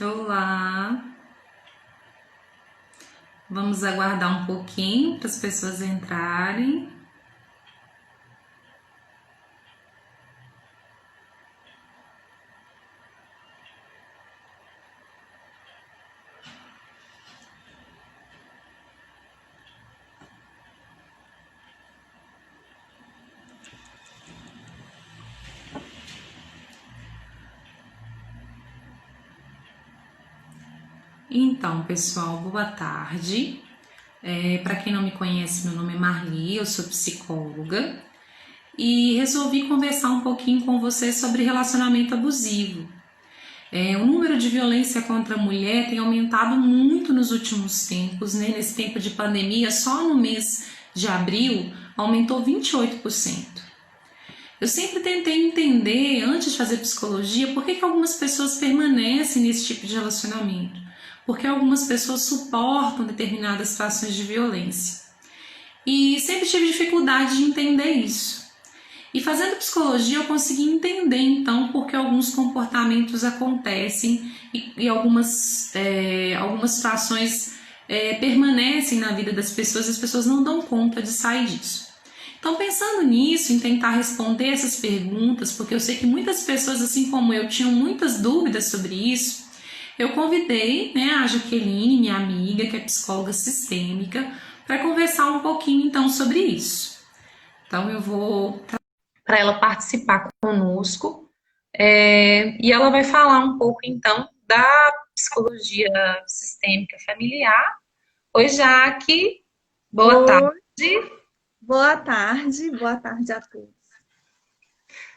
Olá, vamos aguardar um pouquinho para as pessoas entrarem. Então, pessoal, boa tarde. Para quem não me conhece, meu nome é Marli, eu sou psicóloga e resolvi conversar um pouquinho com vocês sobre relacionamento abusivo. O número de violência contra a mulher tem aumentado muito nos últimos tempos, né? Nesse tempo de pandemia, só no mês de abril aumentou 28%. Eu sempre tentei entender, antes de fazer psicologia, por que algumas pessoas permanecem nesse tipo de relacionamento. Porque algumas pessoas suportam determinadas situações de violência. E sempre tive dificuldade de entender isso. E fazendo psicologia eu consegui entender então por que alguns comportamentos acontecem e algumas situações permanecem na vida das pessoas e as pessoas não dão conta de sair disso. Então, pensando nisso, em tentar responder essas perguntas, porque eu sei que muitas pessoas, assim como eu, tinham muitas dúvidas sobre isso, eu convidei, né, a Jaqueline, minha amiga, que é psicóloga sistêmica, para conversar um pouquinho então sobre isso. Então, eu vou para ela participar conosco e ela vai falar um pouco então da psicologia sistêmica familiar. Oi, Jaque, boa tarde. Oi, boa tarde a todos.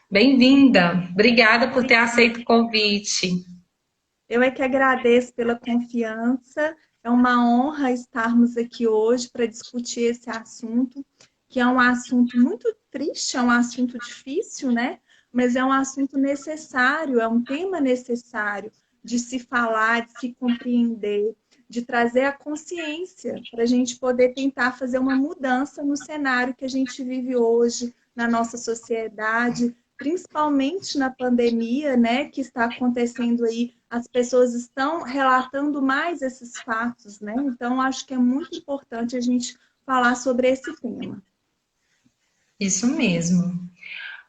Bem-vinda. Obrigada por ter aceito o convite. Eu é que agradeço pela confiança. É uma honra estarmos aqui hoje para discutir esse assunto, que é um assunto muito triste, é um assunto difícil, né? Mas é um assunto necessário, é um tema necessário de se falar, de se compreender, de trazer a consciência para a gente poder tentar fazer uma mudança no cenário que a gente vive hoje na nossa sociedade, principalmente na pandemia, né, que está acontecendo aí, as pessoas estão relatando mais esses fatos, né? Então, acho que é muito importante a gente falar sobre esse tema. Isso mesmo.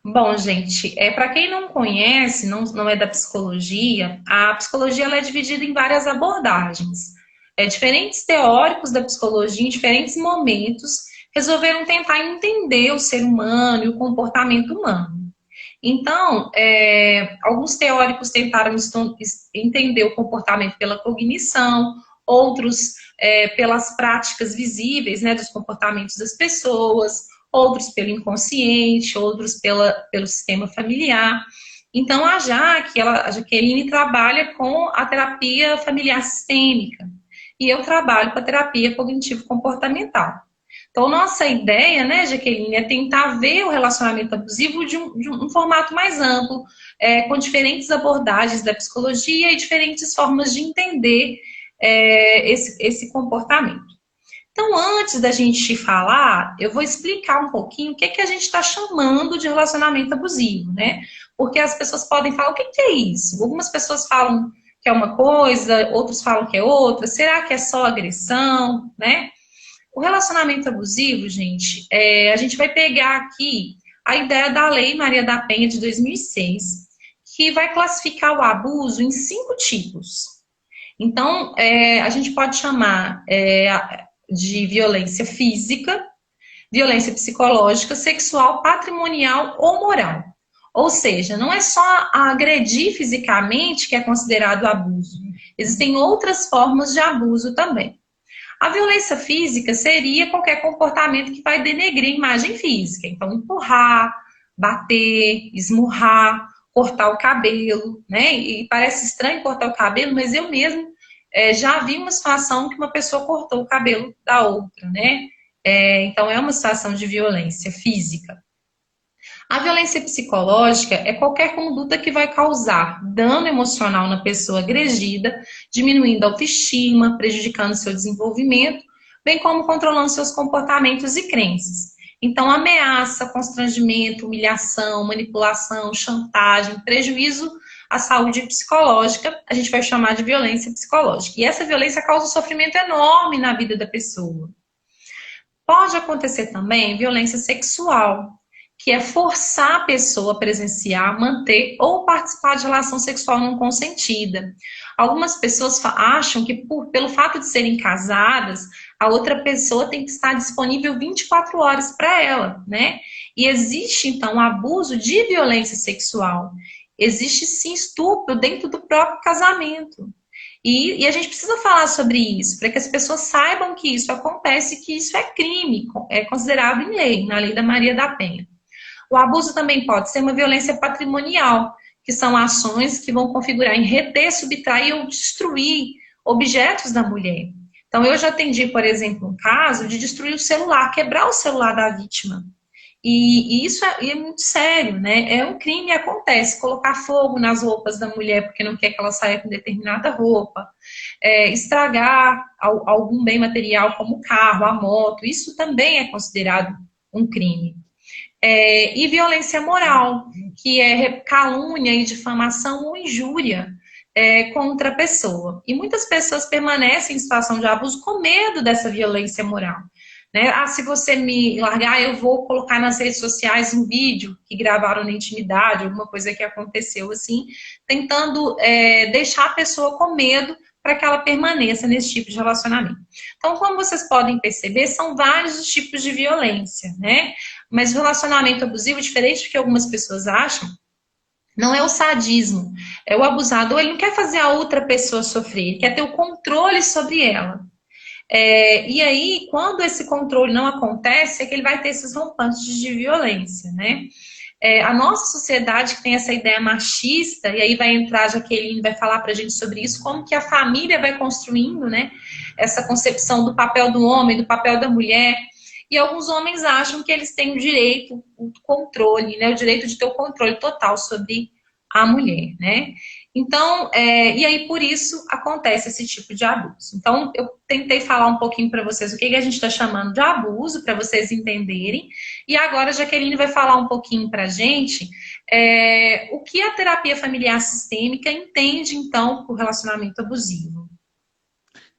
Bom, gente, para quem não conhece, não é da psicologia, a psicologia ela é dividida em várias abordagens. Diferentes teóricos da psicologia, em diferentes momentos, resolveram tentar entender o ser humano e o comportamento humano. Então, alguns teóricos tentaram entender o comportamento pela cognição, outros pelas práticas visíveis, né, dos comportamentos das pessoas, outros pelo inconsciente, outros pelo sistema familiar. Então, a Jaqueline trabalha com a terapia familiar sistêmica e eu trabalho com a terapia cognitivo-comportamental. Então, nossa ideia, né, Jaqueline, é tentar ver o relacionamento abusivo de um formato mais amplo, com diferentes abordagens da psicologia e diferentes formas de entender esse comportamento. Então, antes da gente falar, eu vou explicar um pouquinho o que, que a gente está chamando de relacionamento abusivo, né? Porque as pessoas podem falar, o que, que é isso? Algumas pessoas falam que é uma coisa, outros falam que é outra. Será que é só agressão, né? O relacionamento abusivo, gente, a gente vai pegar aqui a ideia da Lei Maria da Penha de 2006, que vai classificar o abuso em 5 tipos. Então, a gente pode chamar de violência física, violência psicológica, sexual, patrimonial ou moral. Ou seja, não é só agredir fisicamente que é considerado abuso. Existem outras formas de abuso também. A violência física seria qualquer comportamento que vai denegrir a imagem física. Então, empurrar, bater, esmurrar, cortar o cabelo, né? E parece estranho cortar o cabelo, mas eu mesmo já vi uma situação que uma pessoa cortou o cabelo da outra, né? Então, é uma situação de violência física. A violência psicológica é qualquer conduta que vai causar dano emocional na pessoa agredida, diminuindo a autoestima, prejudicando seu desenvolvimento, bem como controlando seus comportamentos e crenças. Então, ameaça, constrangimento, humilhação, manipulação, chantagem, prejuízo a saúde psicológica, a gente vai chamar de violência psicológica. E essa violência causa um sofrimento enorme na vida da pessoa. Pode acontecer também violência sexual, que é forçar a pessoa a presenciar, manter ou participar de relação sexual não consentida. Algumas pessoas acham que pelo fato de serem casadas, a outra pessoa tem que estar disponível 24 horas para ela, né? E existe, então, abuso de violência sexual. Existe, sim, estupro dentro do próprio casamento. E a gente precisa falar sobre isso, para que as pessoas saibam que isso acontece, que isso é crime, é considerado em lei, na lei da Maria da Penha. O abuso também pode ser uma violência patrimonial, que são ações que vão configurar em reter, subtrair ou destruir objetos da mulher. Então, eu já atendi, por exemplo, um caso de destruir o celular, quebrar o celular da vítima. E isso é muito sério, né? É um crime, acontece. Colocar fogo nas roupas da mulher porque não quer que ela saia com determinada roupa. Estragar algum bem material como o carro, a moto. Isso também é considerado um crime. E violência moral, que é calúnia e difamação ou injúria contra a pessoa. E muitas pessoas permanecem em situação de abuso com medo dessa violência moral. Né? Se você me largar, eu vou colocar nas redes sociais um vídeo que gravaram na intimidade, alguma coisa que aconteceu assim, tentando deixar a pessoa com medo para que ela permaneça nesse tipo de relacionamento. Então, como vocês podem perceber, são vários os tipos de violência, né? Mas o relacionamento abusivo, diferente do que algumas pessoas acham, não é o sadismo. É o abusador, ele não quer fazer a outra pessoa sofrer, ele quer ter o controle sobre ela. E aí, quando esse controle não acontece, é que ele vai ter esses rompantes de violência, né? A nossa sociedade que tem essa ideia machista, e aí vai entrar a Jaqueline, vai falar pra gente sobre isso, como que a família vai construindo, né? Essa concepção do papel do homem, do papel da mulher. E alguns homens acham que eles têm o direito, o controle, né? O direito de ter o controle total sobre a mulher, né? Então, e aí por isso acontece esse tipo de abuso. Então, eu tentei falar um pouquinho para vocês o que a gente está chamando de abuso, para vocês entenderem. E agora a Jaqueline vai falar um pouquinho para a gente o que a terapia familiar sistêmica entende, então, por relacionamento abusivo.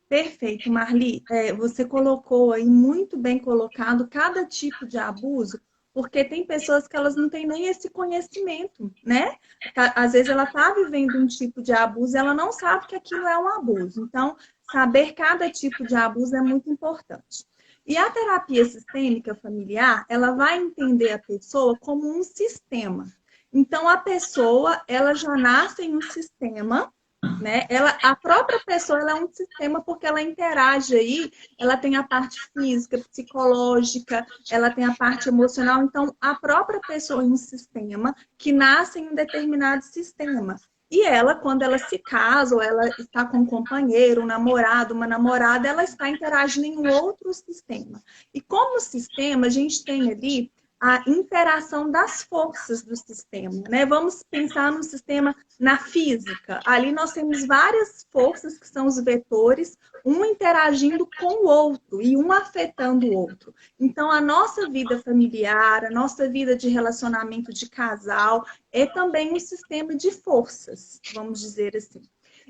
Perfeito, Marli. Você colocou aí muito bem colocado cada tipo de abuso, porque tem pessoas que elas não têm nem esse conhecimento, né? Às vezes ela está vivendo um tipo de abuso e ela não sabe que aquilo é um abuso. Então, saber cada tipo de abuso é muito importante. E a terapia sistêmica familiar, ela vai entender a pessoa como um sistema. Então, a pessoa, ela já nasce em um sistema, né? A própria pessoa ela é um sistema porque ela interage aí, ela tem a parte física, psicológica, ela tem a parte emocional, então a própria pessoa é um sistema que nasce em um determinado sistema. E ela, quando ela se casa, ou ela está com um companheiro, um namorado, uma namorada, ela está interagindo em um outro sistema. E como sistema, a gente tem ali a interação das forças do sistema, né? Vamos pensar no sistema na física. Ali nós temos várias forças que são os vetores, um interagindo com o outro e um afetando o outro. Então, a nossa vida familiar, a nossa vida de relacionamento de casal é também um sistema de forças, vamos dizer assim.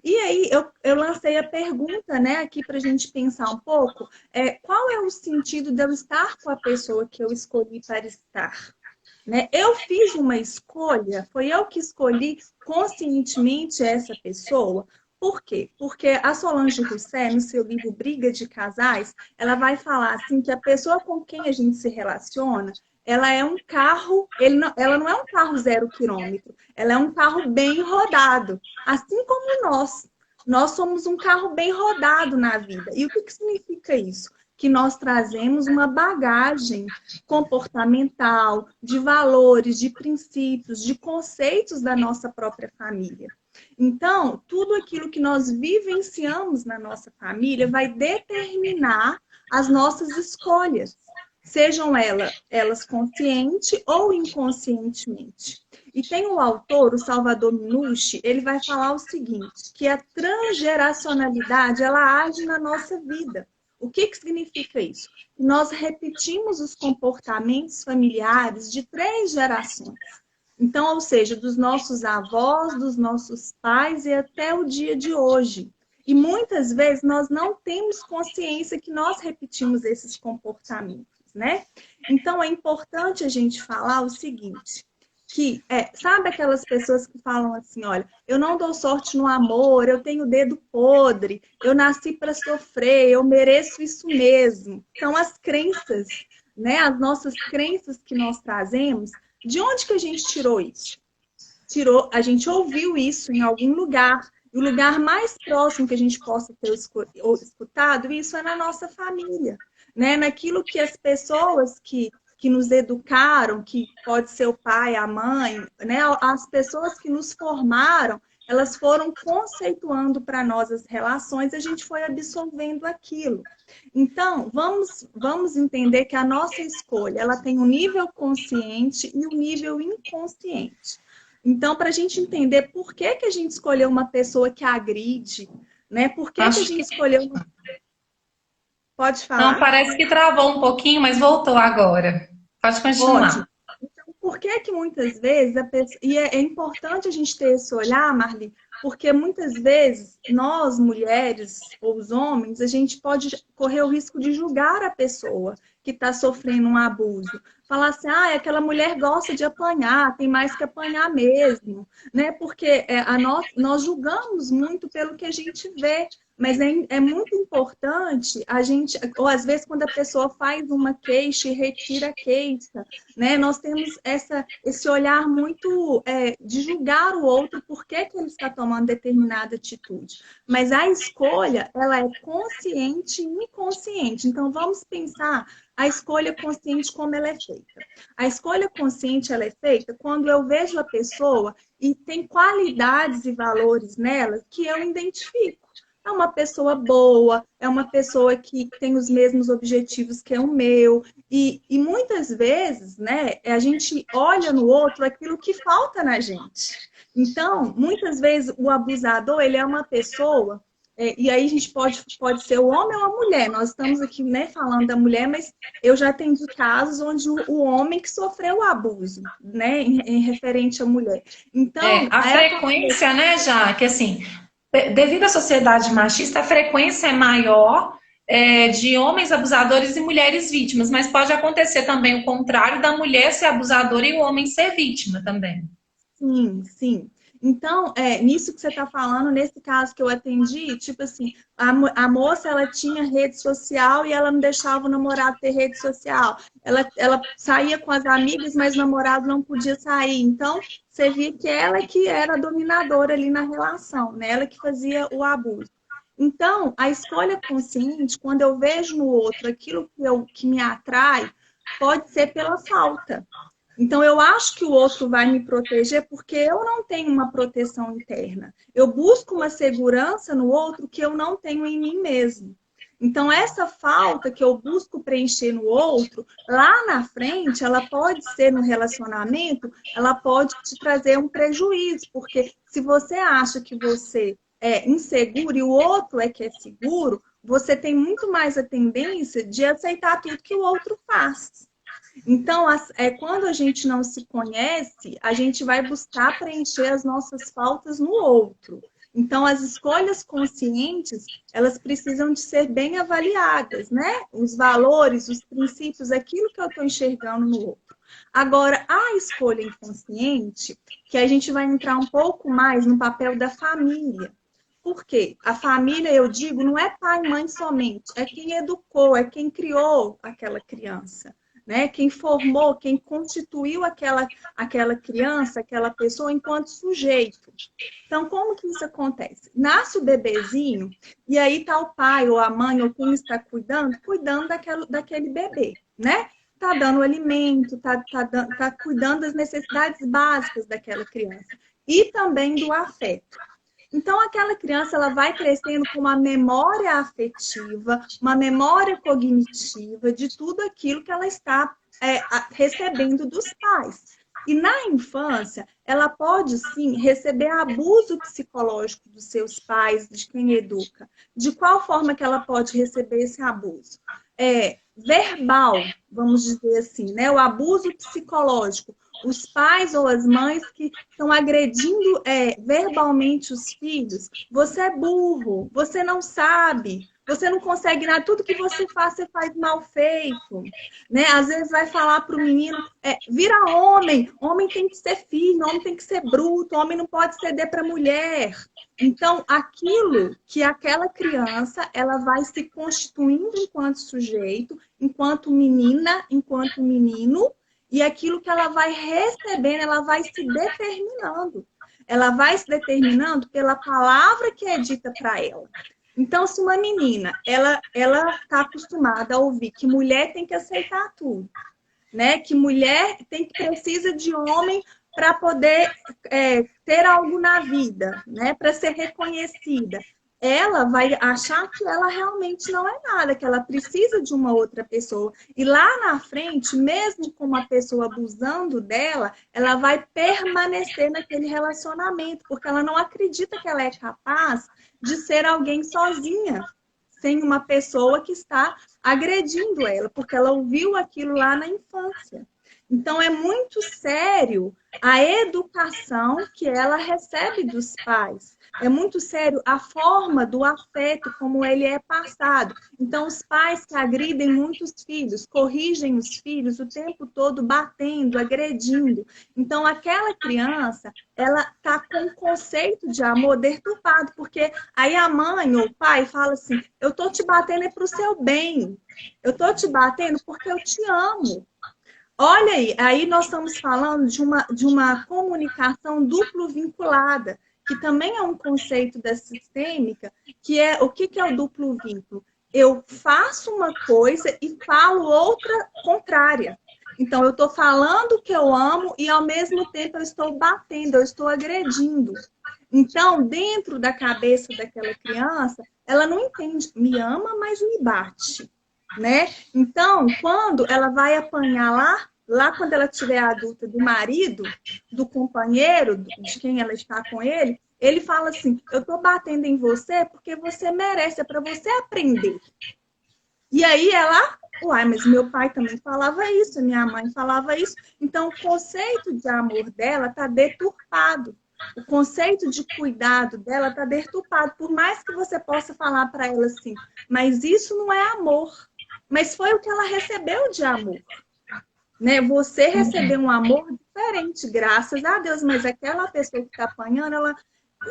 E aí, eu lancei a pergunta, né, aqui para a gente pensar um pouco, qual é o sentido de eu estar com a pessoa que eu escolhi para estar? Né? Eu fiz uma escolha, foi eu que escolhi conscientemente essa pessoa. Por quê? Porque a Solange Rousset, no seu livro Briga de Casais, ela vai falar assim que a pessoa com quem a gente se relaciona, ela é um carro, ela não é um carro 0 km, ela é um carro bem rodado. Assim como nós somos um carro bem rodado na vida. E o que significa isso? Que nós trazemos uma bagagem comportamental, de valores, de princípios, de conceitos da nossa própria família. Então, tudo aquilo que nós vivenciamos na nossa família vai determinar as nossas escolhas, sejam elas consciente ou inconscientemente. E tem um autor, o Salvador Minucci, ele vai falar o seguinte, que a transgeracionalidade, ela age na nossa vida. O que significa isso? Nós repetimos os comportamentos familiares de 3 gerações. Então, ou seja, dos nossos avós, dos nossos pais e até o dia de hoje. E muitas vezes nós não temos consciência que nós repetimos esses comportamentos, né? Então, é importante a gente falar o seguinte, que, sabe aquelas pessoas que falam assim, olha, eu não dou sorte no amor, eu tenho dedo podre, eu nasci para sofrer, eu mereço isso mesmo. São as crenças, né? As nossas crenças que nós trazemos. De onde que a gente tirou isso? A gente ouviu isso em algum lugar. E o lugar mais próximo que a gente possa ter escutado isso é na nossa família, né? Naquilo que as pessoas que nos educaram, que pode ser o pai, a mãe, né? As pessoas que nos formaram, elas foram conceituando para nós as relações e a gente foi absorvendo aquilo. Então, vamos entender que a nossa escolha, ela tem um nível consciente e um nível inconsciente. Então, para a gente entender por que, que a gente escolheu uma pessoa que agride, né? Por que, que a Acho gente que escolheu uma... Pode não, falar? parece que travou um pouquinho, mas voltou agora. Pode Pode. continuar. Então, por que que muitas vezes a pessoa... E é importante a gente ter esse olhar, Marli, porque muitas vezes nós, mulheres ou os homens, a gente pode correr o risco de julgar a pessoa que está sofrendo um abuso. Falar assim, ah, aquela mulher gosta de apanhar, tem mais que apanhar mesmo, né? Porque nós julgamos muito pelo que a gente vê. Mas é muito importante a gente, ou às vezes quando a pessoa faz uma queixa e retira a queixa, né? Nós temos esse olhar muito de julgar o outro por que que ele está tomando determinada atitude. Mas a escolha, ela é consciente e inconsciente. Então, vamos pensar a escolha consciente como ela é feita. A escolha consciente, ela é feita quando eu vejo a pessoa e tem qualidades e valores nela que eu identifico. É uma pessoa boa, é uma pessoa que tem os mesmos objetivos que o meu. E muitas vezes, né, a gente olha no outro aquilo que falta na gente. Então, muitas vezes, o abusador, ele é uma pessoa, e aí a gente pode ser o homem ou a mulher. Nós estamos aqui, né, falando da mulher, mas eu já atendi casos onde o homem que sofreu o abuso, né, em referente à mulher. Então, A é frequência, né, já, que assim, devido à sociedade machista, a frequência é maior de homens abusadores e mulheres vítimas, mas pode acontecer também o contrário da mulher ser abusadora e o homem ser vítima também. sim, sim. Então, nisso que você está falando, nesse caso que eu atendi, tipo assim, a moça, ela tinha rede social e ela não deixava o namorado ter rede social. Ela saía com as amigas, mas o namorado não podia sair. Então, você via que ela que era a dominadora ali na relação, né? Ela que fazia o abuso. Então, a escolha consciente, quando eu vejo no outro aquilo que me atrai, pode ser pela falta. Então, eu acho que o outro vai me proteger porque eu não tenho uma proteção interna. Eu busco uma segurança no outro que eu não tenho em mim mesmo. Então, essa falta que eu busco preencher no outro, lá na frente, ela pode ser no relacionamento, ela pode te trazer um prejuízo, porque se você acha que você é inseguro e o outro é que é seguro, você tem muito mais a tendência de aceitar tudo que o outro faz. Então, quando a gente não se conhece, a gente vai buscar preencher as nossas faltas no outro. Então, as escolhas conscientes, elas precisam de ser bem avaliadas, né? Os valores, os princípios, aquilo que eu estou enxergando no outro. Agora, a escolha inconsciente, que a gente vai entrar um pouco mais no papel da família. Por quê? A família, eu digo, não é pai e mãe somente, é quem educou, é quem criou aquela criança. Né? Quem formou, quem constituiu aquela criança, aquela pessoa enquanto sujeito. Então, como que isso acontece? Nasce o bebezinho e aí tá o pai ou a mãe ou quem está cuidando daquele bebê, né? Tá dando alimento, tá cuidando das necessidades básicas daquela criança e também do afeto. Então, aquela criança ela vai crescendo com uma memória afetiva, uma memória cognitiva de tudo aquilo que ela está recebendo dos pais. E na infância, ela pode sim receber abuso psicológico dos seus pais, de quem educa. De qual forma que ela pode receber esse abuso? Verbal, vamos dizer assim, né? O abuso psicológico. os pais ou as mães que estão agredindo verbalmente os filhos. Você é burro, você não sabe, você não consegue nada, tudo que você faz mal feito. Né? Às vezes vai falar para o menino, vira homem, homem tem que ser firme, homem tem que ser bruto, homem não pode ceder para mulher. Então, aquilo que aquela criança, ela vai se constituindo enquanto sujeito, enquanto menina, enquanto menino, e aquilo que ela vai recebendo, ela vai se determinando. Ela vai se determinando pela palavra que é dita para ela. Então, se uma menina, ela está acostumada a ouvir que mulher tem que aceitar tudo, né? Que mulher precisa de homem para poder ter algo na vida, né? Para ser reconhecida. Ela vai achar que ela realmente não é nada, que ela precisa de uma outra pessoa. E lá na frente, mesmo com uma pessoa abusando dela, ela vai permanecer naquele relacionamento, porque ela não acredita que ela é capaz de ser alguém sozinha, sem uma pessoa que está agredindo ela, porque ela ouviu aquilo lá na infância. Então, é muito sério a educação que ela recebe dos pais. É muito sério a forma do afeto, como ele é passado. Então, os pais que agridem muitos filhos, corrigem os filhos o tempo todo, batendo, agredindo. Então, aquela criança, ela está com o conceito de amor deturpado, porque aí a mãe ou o pai fala assim, eu estou te batendo para o seu bem. Eu estou te batendo porque eu te amo. Olha aí nós estamos falando de uma comunicação duplo vinculada, que também é um conceito da sistêmica, que é o que é o duplo vínculo? Eu faço uma coisa e falo outra contrária. Então, eu estou falando que eu amo e, ao mesmo tempo, eu estou batendo, eu estou agredindo. Então, dentro da cabeça daquela criança, ela não entende, me ama, mas me bate. Né? Então, quando ela vai apanhar lá quando ela tiver adulta, do marido, do companheiro, de quem ela está com ele fala assim, eu tô batendo em você porque você merece, é para você aprender. E aí ela, uai, mas meu pai também falava isso, minha mãe falava isso. Então, o conceito de amor dela está deturpado. O conceito de cuidado dela está deturpado. Por mais que você possa falar para ela assim, mas isso não é amor. Mas foi o que ela recebeu de amor. Né? Você recebeu um amor diferente, graças a Deus, mas aquela pessoa que está apanhando, ela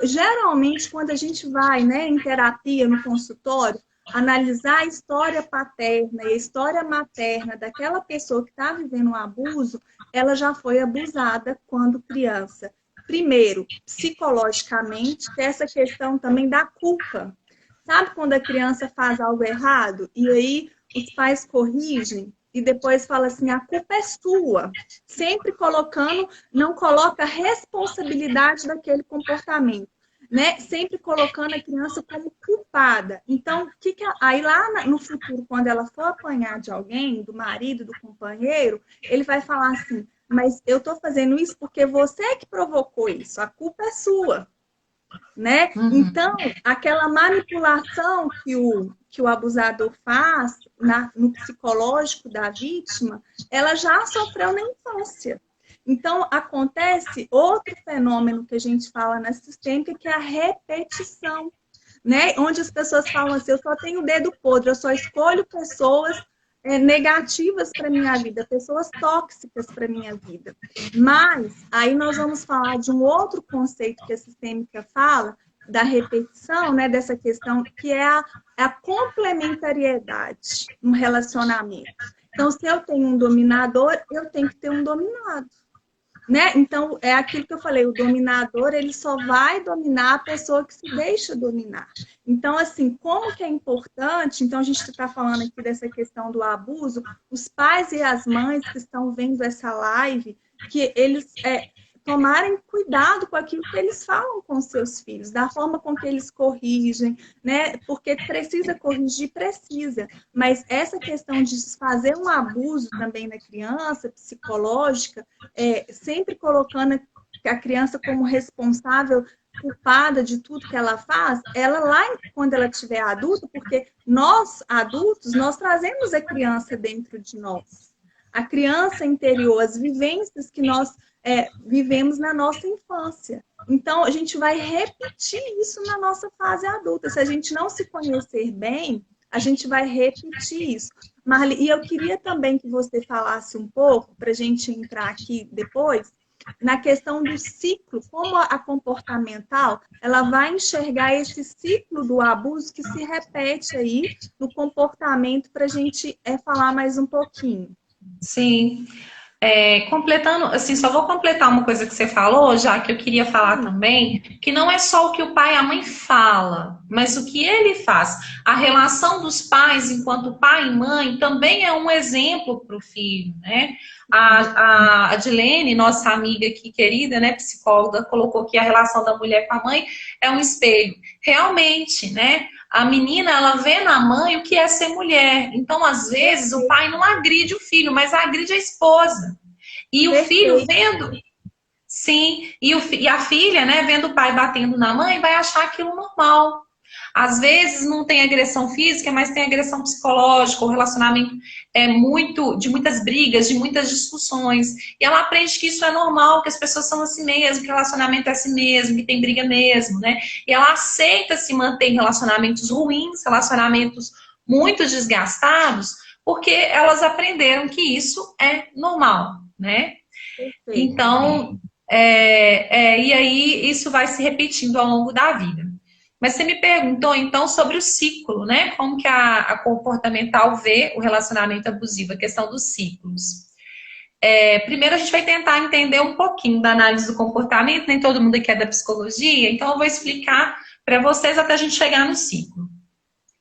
geralmente, quando a gente vai, né, em terapia, no consultório, analisar a história paterna e a história materna daquela pessoa que está vivendo um abuso, ela já foi abusada quando criança. Primeiro, psicologicamente, tem essa questão também da culpa. Sabe quando a criança faz algo errado e aí os pais corrigem e depois fala assim, a culpa é sua. Sempre colocando, não coloca a responsabilidade daquele comportamento. Né? Sempre colocando a criança como culpada. Então, aí lá no futuro, quando ela for apanhar de alguém, do marido, do companheiro, ele vai falar assim, mas eu estou fazendo isso porque você é que provocou isso, a culpa é sua. Né? Então, aquela manipulação que o abusador faz no psicológico da vítima, ela já sofreu na infância. Então, acontece outro fenômeno que a gente fala na sistêmica, que é a repetição, né? Onde as pessoas falam assim, eu só tenho o dedo podre, eu só escolho pessoas negativas para minha vida, pessoas tóxicas para minha vida. Mas aí nós vamos falar de um outro conceito que a sistêmica fala, da repetição, né, dessa questão, que é a complementariedade no relacionamento. Então, se eu tenho um dominador, eu tenho que ter um dominado. Né? Então, é aquilo que eu falei, o dominador, ele só vai dominar a pessoa que se deixa dominar. Então, assim, como que é importante, então a gente está falando aqui dessa questão do abuso, os pais e as mães que estão vendo essa live, que eles tomarem cuidado com aquilo que eles falam com seus filhos, da forma com que eles corrigem, né? Porque precisa corrigir, precisa. Mas essa questão de fazer um abuso também na criança, psicológica, sempre colocando a criança como responsável, culpada de tudo que ela faz, ela lá, quando ela estiver adulta, porque nós, adultos, nós trazemos a criança dentro de nós. A criança interior, as vivências que nós vivemos na nossa infância. Então, a gente vai repetir isso na nossa fase adulta. Se a gente não se conhecer bem, a gente vai repetir isso. Marli, e eu queria também que você falasse um pouco, para a gente entrar aqui depois, na questão do ciclo, como a comportamental, ela vai enxergar esse ciclo do abuso que se repete aí no comportamento, para a gente falar mais um pouquinho. Sim. Completando, assim, só vou completar uma coisa que você falou, já que eu queria falar também, que não é só o que o pai e a mãe fala, mas o que ele faz. A relação dos pais enquanto pai e mãe também é um exemplo para o filho, né? A Adilene, nossa amiga aqui querida, né, psicóloga, colocou que a relação da mulher com a mãe é um espelho. Realmente, né? A menina, ela vê na mãe o que é ser mulher. Então, às vezes, o pai não agride o filho, mas agride a esposa. E o filho vendo... Sim, e a filha, né, vendo o pai batendo na mãe, vai achar aquilo normal. Às vezes não tem agressão física, mas tem agressão psicológica, o relacionamento de muitas brigas, de muitas discussões. E ela aprende que isso é normal, que as pessoas são assim mesmo, que o relacionamento é assim mesmo, que tem briga mesmo, né? E ela aceita se manter em relacionamentos ruins, relacionamentos muito desgastados, porque elas aprenderam que isso é normal, né? Perfeito. Então, e aí isso vai se repetindo ao longo da vida. Mas você me perguntou, então, sobre o ciclo, né? Como que a comportamental vê o relacionamento abusivo, a questão dos ciclos. Primeiro, a gente vai tentar entender um pouquinho da análise do comportamento, nem todo mundo aqui é da psicologia, então eu vou explicar para vocês até a gente chegar no ciclo.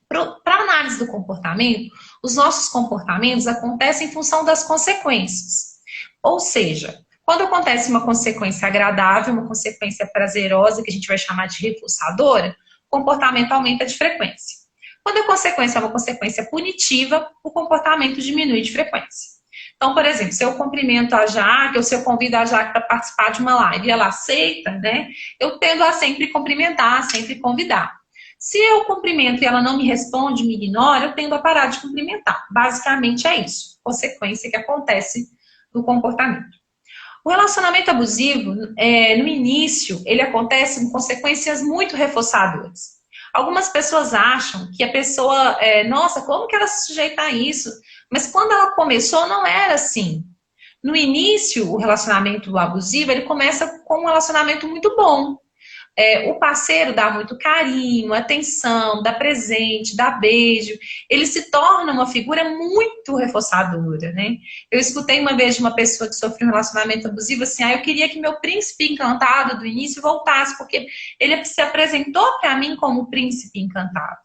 Para análise do comportamento, os nossos comportamentos acontecem em função das consequências. Ou seja, quando acontece uma consequência agradável, uma consequência prazerosa, que a gente vai chamar de reforçadora, o comportamento aumenta de frequência. Quando a consequência é uma consequência punitiva, o comportamento diminui de frequência. Então, por exemplo, se eu cumprimento a Jaque, ou se eu convido a Jaque para participar de uma live e ela aceita, né? Eu tendo a sempre cumprimentar, sempre convidar. Se eu cumprimento e ela não me responde, me ignora, eu tendo a parar de cumprimentar. Basicamente é isso, consequência que acontece no comportamento. O relacionamento abusivo, no início, ele acontece com consequências muito reforçadoras. Algumas pessoas acham que a pessoa, nossa, como que ela se sujeita a isso? Mas quando ela começou, não era assim. No início, o relacionamento abusivo, ele começa com um relacionamento muito bom. O parceiro dá muito carinho, atenção, dá presente, dá beijo. Ele se torna uma figura muito reforçadora, né? Eu escutei uma vez de uma pessoa que sofreu um relacionamento abusivo assim, eu queria que meu príncipe encantado do início voltasse, porque ele se apresentou para mim como príncipe encantado.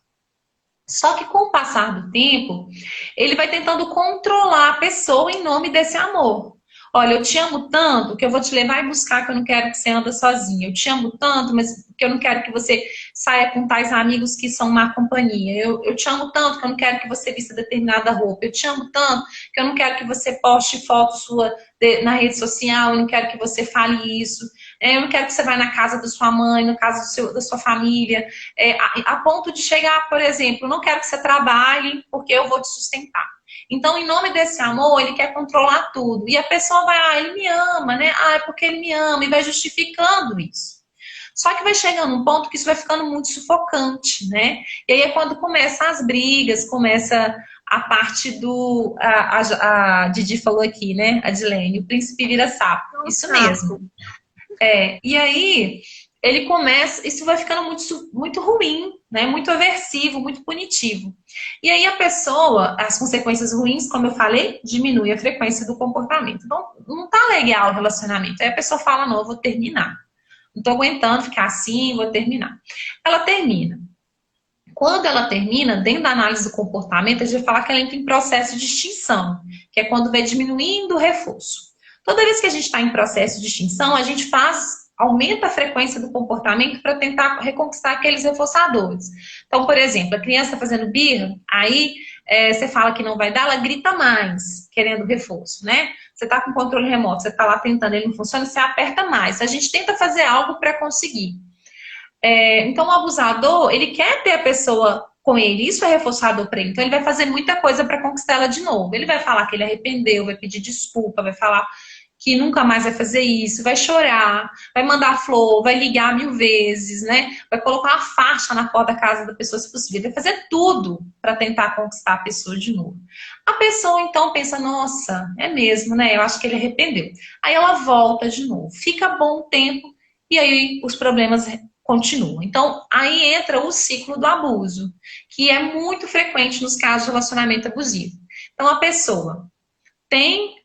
Só que com o passar do tempo, ele vai tentando controlar a pessoa em nome desse amor. Olha, eu te amo tanto que eu vou te levar e buscar, que eu não quero que você ande sozinha. Eu te amo tanto, mas que eu não quero que você saia com tais amigos que são má companhia. Eu te amo tanto que eu não quero que você vista determinada roupa. Eu te amo tanto que eu não quero que você poste foto sua na rede social. Eu não quero que você fale isso. Eu não quero que você vá na casa da sua mãe, no caso da sua família. A ponto de chegar, por exemplo, eu não quero que você trabalhe porque eu vou te sustentar. Então, em nome desse amor, ele quer controlar tudo. E a pessoa vai, ele me ama, né? É porque ele me ama, e vai justificando isso. Só que vai chegando um ponto que isso vai ficando muito sufocante, né? E aí é quando começam as brigas, começa a parte do... A Didi falou aqui, né? A Dilene, o príncipe vira sapo. Isso mesmo. E aí... ele começa, isso vai ficando muito ruim, né? Muito aversivo, muito punitivo. E aí a pessoa, as consequências ruins, como eu falei, diminui a frequência do comportamento. Então, não tá legal o relacionamento. Aí a pessoa fala, não, eu vou terminar. Não tô aguentando ficar assim, vou terminar. Ela termina. Quando ela termina, dentro da análise do comportamento, a gente vai falar que ela entra em processo de extinção, que é quando vai diminuindo o reforço. Toda vez que a gente está em processo de extinção, a gente aumenta a frequência do comportamento para tentar reconquistar aqueles reforçadores. Então, por exemplo, a criança está fazendo birra, aí você fala que não vai dar, ela grita mais, querendo reforço, né? Você está com controle remoto, você está lá tentando, ele não funciona, você aperta mais. A gente tenta fazer algo para conseguir. Então, o abusador, ele quer ter a pessoa com ele, isso é reforçador para ele. Então, ele vai fazer muita coisa para conquistar ela de novo. Ele vai falar que ele arrependeu, vai pedir desculpa, vai falar que nunca mais vai fazer isso, vai chorar, vai mandar flor, vai ligar 1000 vezes, né? Vai colocar uma faixa na porta da casa da pessoa, se possível, vai fazer tudo para tentar conquistar a pessoa de novo. A pessoa então pensa, nossa, é mesmo, né? Eu acho que ele arrependeu. Aí ela volta de novo, fica bom um tempo e aí os problemas continuam. Então, aí entra o ciclo do abuso, que é muito frequente nos casos de relacionamento abusivo. Então, a pessoa tem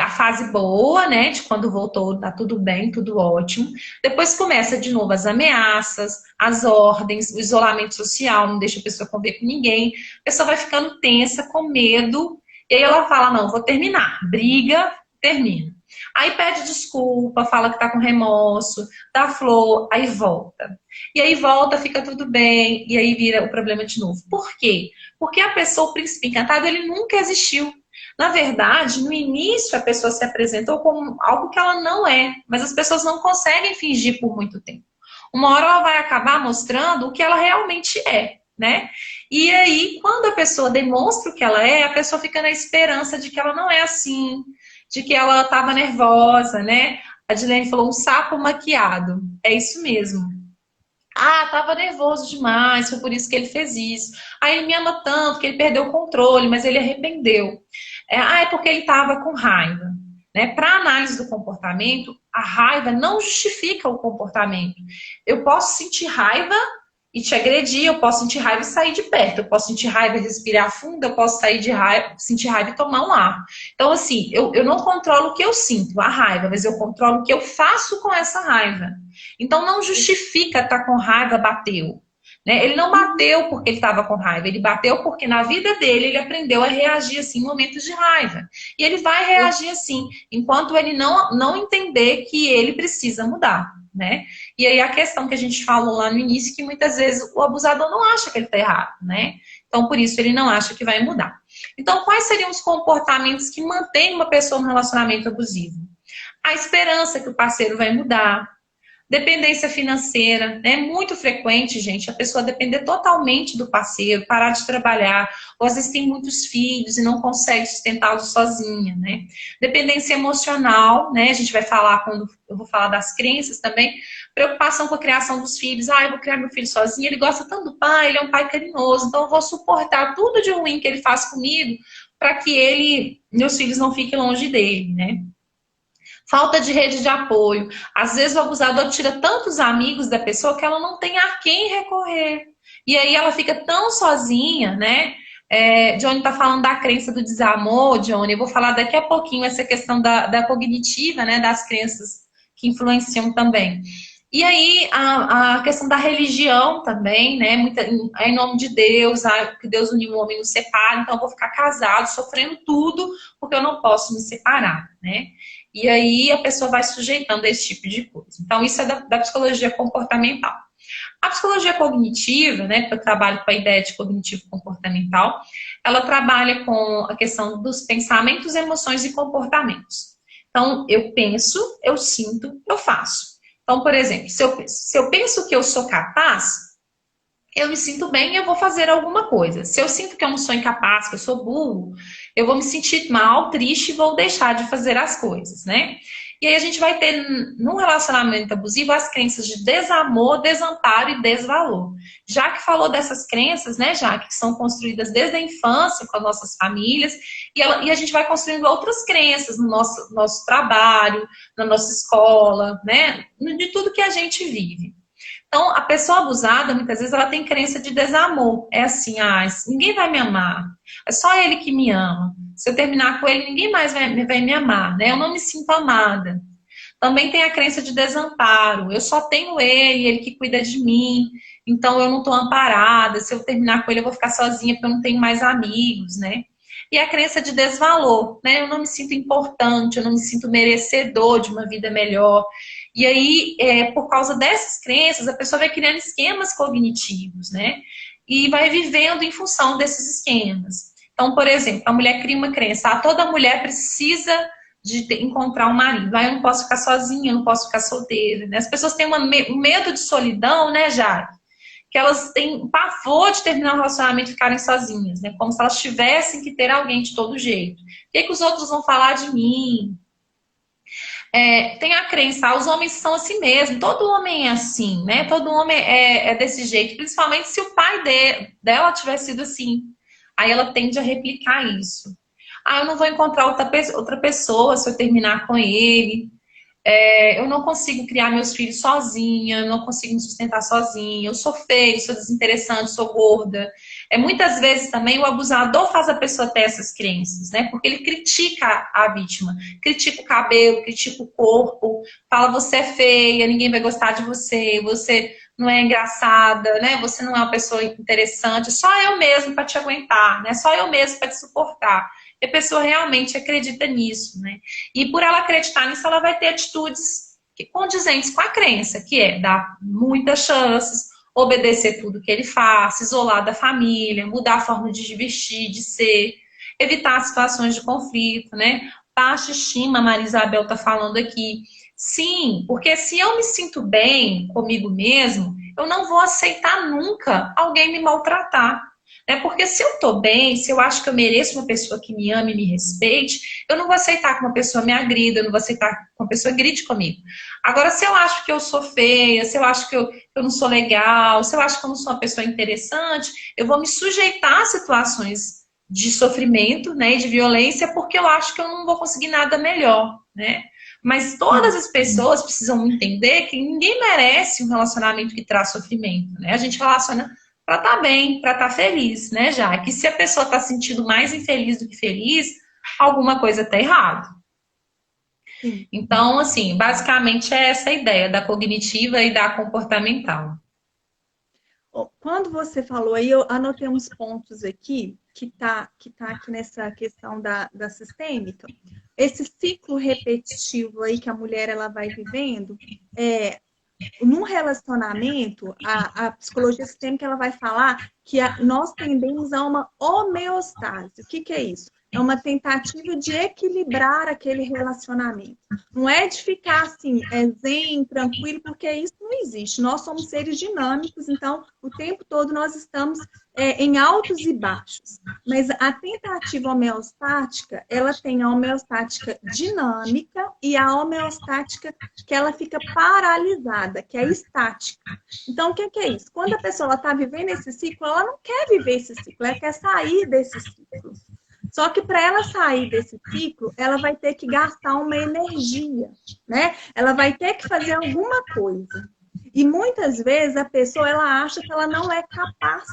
a fase boa, né, de quando voltou, tá tudo bem, tudo ótimo. Depois começa de novo as ameaças, as ordens, o isolamento social, não deixa a pessoa conviver com ninguém. A pessoa vai ficando tensa, com medo, e aí ela fala, não, vou terminar. Briga, termina. Aí pede desculpa, fala que tá com remorso, dá flor, aí volta. E aí volta, fica tudo bem, e aí vira o problema de novo. Por quê? Porque a pessoa, o príncipe encantado, ele nunca existiu. Na verdade, no início a pessoa se apresentou como algo que ela não é, mas as pessoas não conseguem fingir por muito tempo. Uma hora ela vai acabar mostrando o que ela realmente é, né? E aí, quando a pessoa demonstra o que ela é, a pessoa fica na esperança de que ela não é assim, de que ela estava nervosa, né? A Dilene falou um sapo maquiado. É isso mesmo. Ah, tava nervoso demais, foi por isso que ele fez isso. Aí ele me ama tanto que ele perdeu o controle, mas ele arrependeu. É porque ele estava com raiva. Né? Para análise do comportamento, a raiva não justifica o comportamento. Eu posso sentir raiva e te agredir, eu posso sentir raiva e sair de perto, eu posso sentir raiva e respirar fundo, eu posso sair de raiva, sentir raiva e tomar um ar. Então, assim, eu não controlo o que eu sinto, a raiva, mas eu controlo o que eu faço com essa raiva. Então, não justifica estar com raiva, bateu. Né? Ele não bateu porque ele estava com raiva, ele bateu porque na vida dele ele aprendeu a reagir assim em momentos de raiva. E ele vai reagir assim, enquanto ele não entender que ele precisa mudar. Né? E aí a questão que a gente falou lá no início, que muitas vezes o abusador não acha que ele está errado, né? Então, por isso, ele não acha que vai mudar. Então, quais seriam os comportamentos que mantêm uma pessoa no relacionamento abusivo? A esperança que o parceiro vai mudar. Dependência financeira, né? É muito frequente, gente, a pessoa depender totalmente do parceiro, parar de trabalhar, ou às vezes tem muitos filhos e não consegue sustentá-los sozinha, né? Dependência emocional, né? A gente vai falar, quando eu vou falar das crenças também, preocupação com a criação dos filhos. Ah, eu vou criar meu filho sozinho, ele gosta tanto do pai, ele é um pai carinhoso, então eu vou suportar tudo de ruim que ele faz comigo para que meus filhos não fiquem longe dele, né? Falta de rede de apoio. Às vezes o abusador tira tantos amigos da pessoa que ela não tem a quem recorrer. E aí ela fica tão sozinha, né? Johnny está falando da crença do desamor, Johnny. Eu vou falar daqui a pouquinho essa questão da cognitiva, né? Das crenças que influenciam também. E aí a questão da religião também, né? Em nome de Deus, que Deus uniu o homem e nos separa, então eu vou ficar casado, sofrendo tudo, porque eu não posso me separar, né? E aí a pessoa vai sujeitando a esse tipo de coisa. Então, isso é da psicologia comportamental. A psicologia cognitiva, né, que eu trabalho com a ideia de cognitivo comportamental, ela trabalha com a questão dos pensamentos, emoções e comportamentos. Então, eu penso, eu sinto, eu faço. Então, por exemplo, se eu penso que eu sou capaz, eu me sinto bem e eu vou fazer alguma coisa. Se eu sinto que eu não sou incapaz, que eu sou burro, eu vou me sentir mal, triste e vou deixar de fazer as coisas, né? E aí a gente vai ter, num relacionamento abusivo, as crenças de desamor, desamparo e desvalor. Já que falou dessas crenças, né, já que são construídas desde a infância com as nossas famílias, e a gente vai construindo outras crenças no nosso trabalho, na nossa escola, né, de tudo que a gente vive. Então, a pessoa abusada, muitas vezes, ela tem crença de desamor. É assim, ninguém vai me amar. É só ele que me ama. Se eu terminar com ele, ninguém mais vai me amar, né? Eu não me sinto amada. Também tem a crença de desamparo. Eu só tenho ele que cuida de mim. Então, eu não estou amparada. Se eu terminar com ele, eu vou ficar sozinha porque eu não tenho mais amigos, né? E a crença de desvalor, né? Eu não me sinto importante, eu não me sinto merecedor de uma vida melhor. E aí, por causa dessas crenças, a pessoa vai criando esquemas cognitivos, né? E vai vivendo em função desses esquemas. Então, por exemplo, a mulher cria uma crença, toda mulher precisa de encontrar um marido. Eu não posso ficar sozinha, eu não posso ficar solteira. Né? As pessoas têm um medo de solidão, né, Jaque? Que elas têm pavor de terminar um relacionamento e ficarem sozinhas, né? Como se elas tivessem que ter alguém de todo jeito. O que os outros vão falar de mim? Tem a crença, os homens são assim mesmo, todo homem é assim, né? Todo homem é desse jeito, principalmente se o pai dela tivesse sido assim. Aí ela tende a replicar isso. Ah, eu não vou encontrar outra pessoa se eu terminar com ele. Eu não consigo criar meus filhos sozinha, eu não consigo me sustentar sozinha, eu sou feia, sou desinteressante, sou gorda. Muitas vezes também o abusador faz a pessoa ter essas crenças, né? Porque ele critica a vítima, critica o cabelo, critica o corpo, fala você é feia, ninguém vai gostar de você, você não é engraçada, né? Você não é uma pessoa interessante, só eu mesmo para te aguentar, né? Só eu mesmo para te suportar. E a pessoa realmente acredita nisso, né? E por ela acreditar nisso, ela vai ter atitudes condizentes com a crença, que é dar muitas chances, obedecer tudo que ele faz, isolar da família, mudar a forma de vestir, de ser, evitar situações de conflito, né? Baixa estima, a Maria Isabel está falando aqui. Sim, porque se eu me sinto bem comigo mesmo, eu não vou aceitar nunca alguém me maltratar. Porque se eu tô bem, se eu acho que eu mereço uma pessoa que me ame e me respeite, eu não vou aceitar que uma pessoa me agrida, eu não vou aceitar que uma pessoa grite comigo. Agora, se eu acho que eu sou feia, se eu acho que eu não sou legal, se eu acho que eu não sou uma pessoa interessante, eu vou me sujeitar a situações de sofrimento, né, e de violência, porque eu acho que eu não vou conseguir nada melhor, né? Mas todas as pessoas precisam entender que ninguém merece um relacionamento que traz sofrimento, né? A gente relaciona para estar bem, para estar feliz, né, já? Que se a pessoa está se sentindo mais infeliz do que feliz, alguma coisa está errado. Sim. Então, assim, basicamente é essa a ideia da cognitiva e da comportamental. Quando você falou aí, eu anotei uns pontos aqui que tá aqui nessa questão da sistêmica. Esse ciclo repetitivo aí que a mulher ela vai vivendo, num relacionamento, a psicologia sistêmica ela vai falar que nós tendemos a uma homeostase. O que é isso? É uma tentativa de equilibrar aquele relacionamento. Não é de ficar assim, zen, tranquilo, porque isso não existe. Nós somos seres dinâmicos, então o tempo todo nós estamos em altos e baixos. Mas a tentativa homeostática, ela tem a homeostática dinâmica e a homeostática que ela fica paralisada, que é estática. Então, o que é isso? Quando a pessoa está vivendo esse ciclo, ela não quer viver esse ciclo, ela quer sair desse ciclo. Só que para ela sair desse ciclo, ela vai ter que gastar uma energia, né? Ela vai ter que fazer alguma coisa. E muitas vezes a pessoa ela acha que ela não é capaz,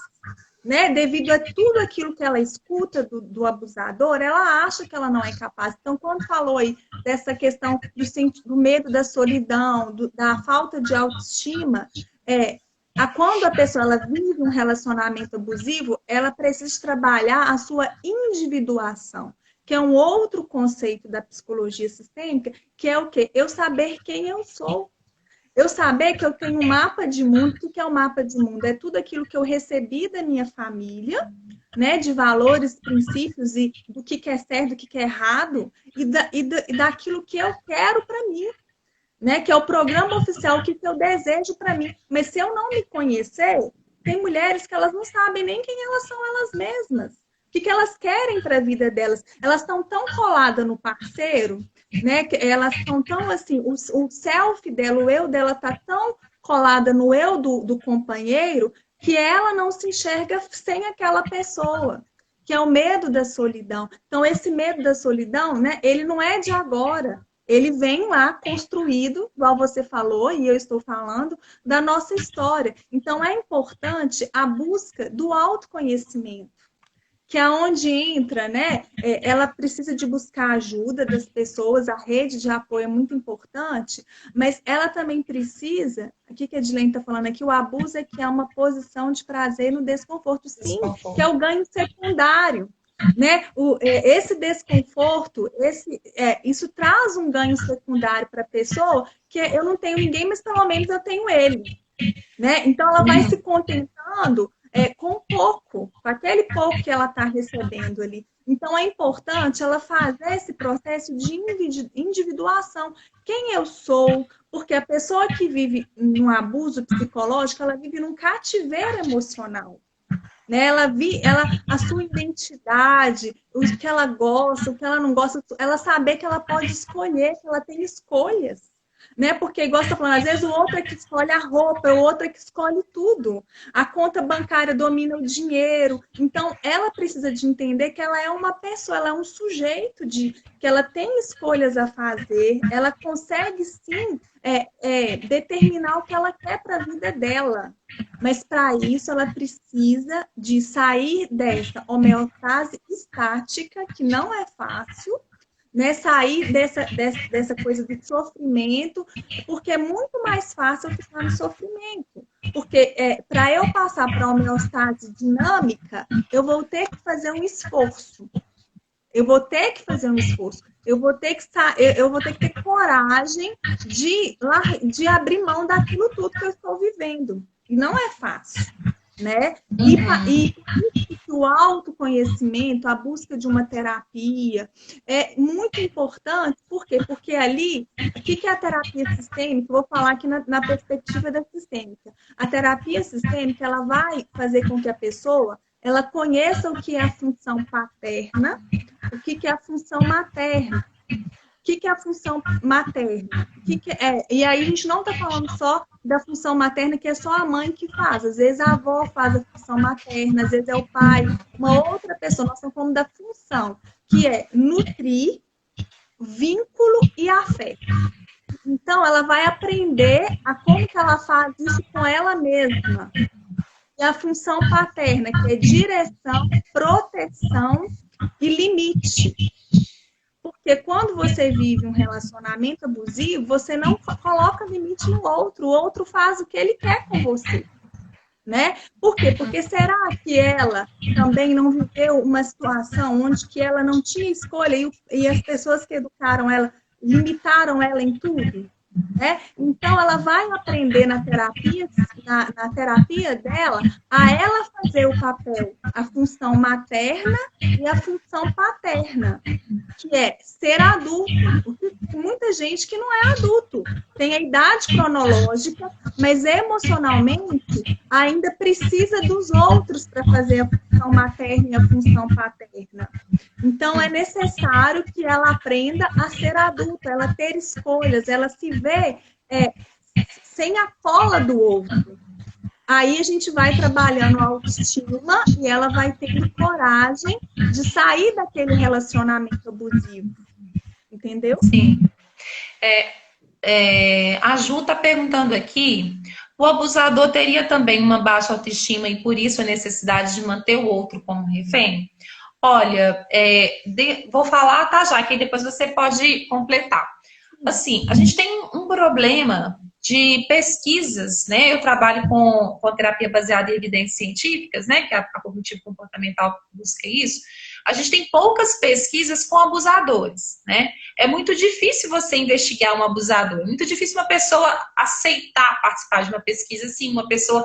né? Devido a tudo aquilo que ela escuta do abusador, ela acha que ela não é capaz. Então, quando falou aí dessa questão do medo da solidão, da falta de autoestima, quando a pessoa ela vive um relacionamento abusivo, ela precisa trabalhar a sua individuação, que é um outro conceito da psicologia sistêmica, que é o quê? Eu saber quem eu sou. Eu saber que eu tenho um mapa de mundo. O que é o mapa de mundo? É tudo aquilo que eu recebi da minha família, né? De valores, princípios e do que é certo, do que é errado, e daquilo que eu quero para mim, né? Que é o programa oficial, o que eu desejo para mim. Mas se eu não me conhecer, tem mulheres que elas não sabem nem quem elas são elas mesmas. O que elas querem para a vida delas? Elas estão tão coladas no parceiro, né? Que elas estão tão assim, o self dela, o eu dela está tão colada no eu do companheiro que ela não se enxerga sem aquela pessoa, que é o medo da solidão. Então, esse medo da solidão, né? Ele não é de agora. Ele vem lá construído, igual você falou, e eu estou falando, da nossa história. Então, é importante a busca do autoconhecimento, que é onde entra, né? Ela precisa de buscar ajuda das pessoas, a rede de apoio é muito importante, mas ela também precisa, aqui que a Edilene está falando aqui, o abuso é que é uma posição de prazer no desconforto, sim, que é o ganho secundário. Né? Esse desconforto, isso traz um ganho secundário para a pessoa, que eu não tenho ninguém, mas pelo menos eu tenho ele. Né? Então, ela vai se contentando com pouco, com aquele pouco que ela está recebendo ali. Então, é importante ela fazer esse processo de individuação. Quem eu sou? Porque a pessoa que vive num abuso psicológico, ela vive num cativeiro emocional. né? A sua identidade, o que ela gosta, o que ela não gosta, ela saber que ela pode escolher, que ela tem escolhas. Né? Porque, igual você tá falando, às vezes o outro é que escolhe a roupa, o outro é que escolhe tudo. A conta bancária domina o dinheiro. Então, ela precisa de entender que ela é uma pessoa, ela é um sujeito, que ela tem escolhas a fazer, ela consegue sim determinar o que ela quer para a vida dela. Mas para isso ela precisa de sair dessa homeostase estática, que não é fácil, né? Sair dessa coisa do sofrimento, porque é muito mais fácil eu ficar no sofrimento. Porque para eu passar para a homeostase dinâmica, eu vou ter que fazer um esforço. Eu vou ter que fazer um esforço. Eu vou ter que ter coragem de abrir mão daquilo tudo que eu estou vivendo. E não é fácil, né? E o autoconhecimento, a busca de uma terapia é muito importante. Por quê? Porque ali, o que é a terapia sistêmica? Eu vou falar aqui na perspectiva da sistêmica. A terapia sistêmica, ela vai fazer com que a pessoa ela conheça o que é a função paterna, o que é a função materna. O que é a função materna? E aí a gente não está falando só da função materna, que é só a mãe que faz. Às vezes a avó faz a função materna, às vezes é o pai, uma outra pessoa. Nós estamos falando da função, que é nutrir, vínculo e afeto. Então, ela vai aprender a como que ela faz isso com ela mesma. E a função paterna, que é direção, proteção e limite. Porque quando você vive um relacionamento abusivo, você não coloca limite no outro, o outro faz o que ele quer com você. Né? Por quê? Porque será que ela também não viveu uma situação onde que ela não tinha escolha e as pessoas que educaram ela limitaram ela em tudo? Né? Então, ela vai aprender na terapia dela, a ela fazer o papel, a função materna e a função paterna, que é ser adulto. Porque tem muita gente que não é adulto, tem a idade cronológica, mas emocionalmente ainda precisa dos outros para fazer a função materna e a função paterna. Então, é necessário que ela aprenda a ser adulta, ela ter escolhas, ela se vê sem a cola do outro. Aí a gente vai trabalhando a autoestima e ela vai tendo coragem de sair daquele relacionamento abusivo. Entendeu? Sim. A Ju está perguntando aqui, o abusador teria também uma baixa autoestima e por isso a necessidade de manter o outro como refém? Olha, vou falar, tá, já, que depois você pode completar. Assim, a gente tem um problema de pesquisas, né? Eu trabalho com terapia baseada em evidências científicas, né? Que a cognitivo comportamental busca isso. A gente tem poucas pesquisas com abusadores, né? É muito difícil você investigar um abusador, é muito difícil uma pessoa aceitar participar de uma pesquisa assim, uma pessoa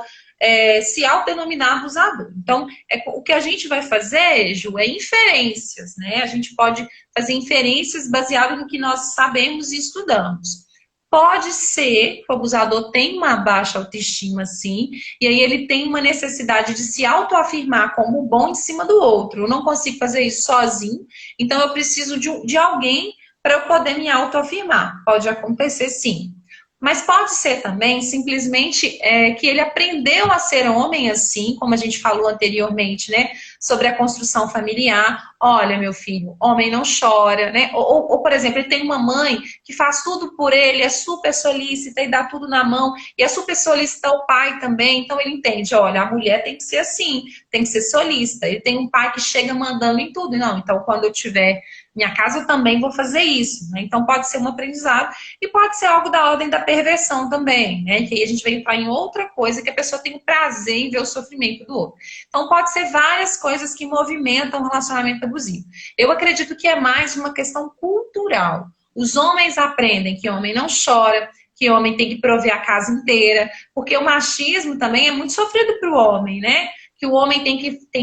se autodenominar abusador. Então, o que a gente vai fazer, Ju, é inferências, né? A gente pode fazer inferências baseadas no que nós sabemos e estudamos. Pode ser que o abusador tenha uma baixa autoestima, sim, e aí ele tem uma necessidade de se autoafirmar como bom em cima do outro. Eu não consigo fazer isso sozinho, então eu preciso de alguém para eu poder me autoafirmar. Pode acontecer, sim. Mas pode ser também, simplesmente, que ele aprendeu a ser homem assim, como a gente falou anteriormente, né? Sobre a construção familiar. Olha, meu filho, homem não chora, né? Ou, por exemplo, ele tem uma mãe que faz tudo por ele, é super solícita e dá tudo na mão, e é super solícita ao pai também, então ele entende, olha, a mulher tem que ser assim, tem que ser solícita. Ele tem um pai que chega mandando em tudo. Não, então quando eu tiver minha casa, eu também vou fazer isso, né? Então pode ser um aprendizado e pode ser algo da ordem da perversão também, né? Que aí a gente vai entrar em outra coisa, que a pessoa tem o prazer em ver o sofrimento do outro. Então pode ser várias coisas que movimentam o relacionamento abusivo. Eu acredito que é mais uma questão cultural. Os homens aprendem que homem não chora, que homem tem que prover a casa inteira, porque o machismo também é muito sofrido para o homem, né? Que o homem tem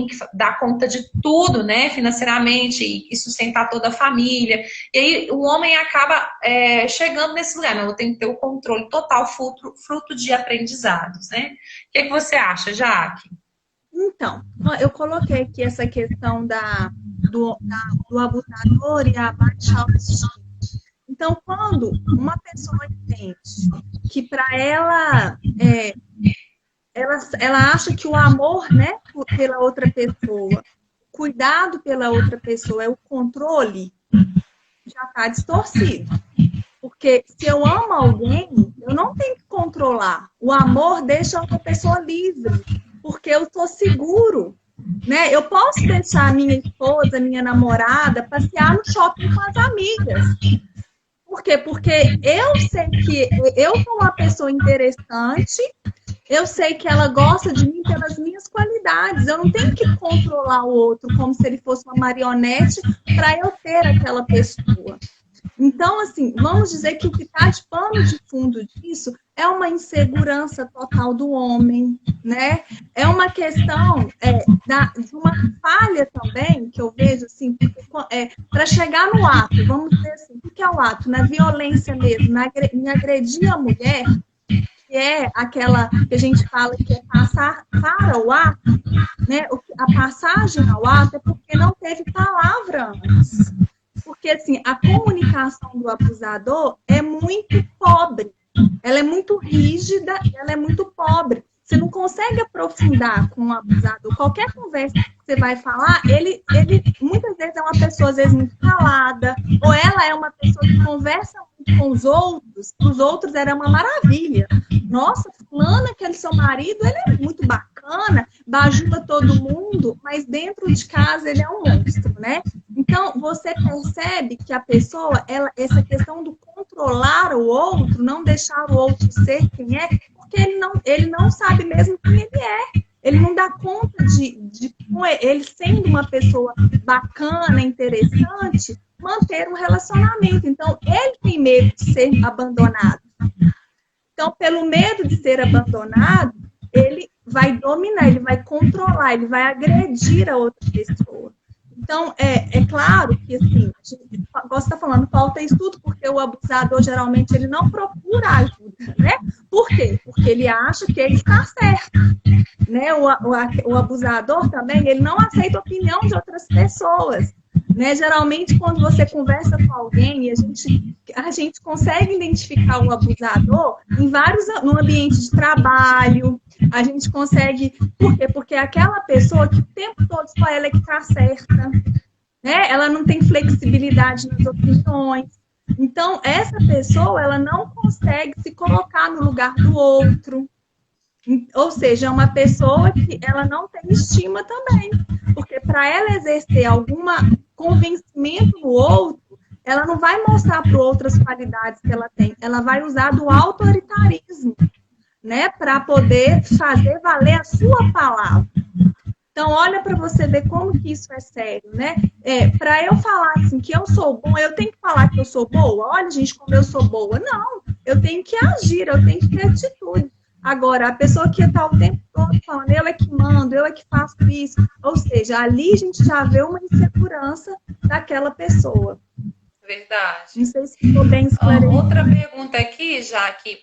que dar conta de tudo, né, financeiramente, e sustentar toda a família. E aí o homem acaba chegando nesse lugar, não, eu tenho que ter o controle total, fruto de aprendizados, né? O que você acha, Jaque? Então, eu coloquei aqui essa questão do abusador e a baixa autoestima. Então, quando uma pessoa entende que para ela acha que o amor, né, pela outra pessoa, cuidado pela outra pessoa é o controle, já está distorcido. Porque se eu amo alguém, eu não tenho que controlar. O amor deixa a outra pessoa livre, porque eu estou seguro. Né? Eu posso deixar a minha esposa, minha namorada, passear no shopping com as amigas. Por quê? Porque eu sei que eu sou uma pessoa interessante, eu sei que ela gosta de mim pelas minhas qualidades. Eu não tenho que controlar o outro como se ele fosse uma marionete para eu ter aquela pessoa. Então, assim, vamos dizer que o que está de pano de fundo disso é uma insegurança total do homem, né? É uma questão de uma falha também, que eu vejo, assim, para chegar no ato, vamos dizer assim, o que é o ato? Na violência mesmo, em agredir a mulher, que é aquela que a gente fala que é passar para o ato, né? A passagem ao ato é porque não teve palavra antes. Porque, assim, a comunicação do abusador é muito pobre. Ela é muito rígida, ela é muito pobre. Você não consegue aprofundar com o abusador. Qualquer conversa que você vai falar, ele muitas vezes é uma pessoa, às vezes, muito calada, ou ela é uma pessoa que conversa muito com os outros era uma maravilha. Nossa, fulana, aquele seu marido, ele é muito bacana, bajula todo mundo, mas dentro de casa ele é um monstro, né? Então, você percebe que a pessoa, essa questão do controlar o outro, não deixar o outro ser quem é, porque ele não sabe mesmo quem ele é. Ele não dá conta de ele sendo uma pessoa bacana, interessante, manter um relacionamento. Então, ele tem medo de ser abandonado. Então, pelo medo de ser abandonado, ele vai dominar, ele vai controlar, ele vai agredir a outra pessoa. Então, é claro que, assim, a gente gosta de estar falando, falta estudo, porque o abusador, geralmente, ele não procura ajuda, né? Por quê? Porque ele acha que ele está certo, né? O abusador também, ele não aceita a opinião de outras pessoas, né? Geralmente, quando você conversa com alguém e a gente consegue identificar o abusador no ambiente de trabalho, a gente consegue... Por quê? Porque é aquela pessoa que o tempo todo só ela é que está certa, né? Ela não tem flexibilidade nas opiniões. Então, essa pessoa, ela não consegue se colocar no lugar do outro. Ou seja, é uma pessoa que ela não tem estima também. Porque para ela exercer algum convencimento no outro, ela não vai mostrar para outras qualidades que ela tem. Ela vai usar do autoritarismo, né, para poder fazer valer a sua palavra. Então, olha para você ver como que isso é sério, né? Para eu falar assim que eu sou bom, eu tenho que falar que eu sou boa? Olha, gente, como eu sou boa. Não, eu tenho que agir, eu tenho que ter atitude. Agora, a pessoa que está o tempo todo falando, eu é que mando, eu é que faço isso. Ou seja, ali a gente já vê uma insegurança daquela pessoa. Verdade. Não sei se ficou bem esclarecido. Outra pergunta aqui, Jaque.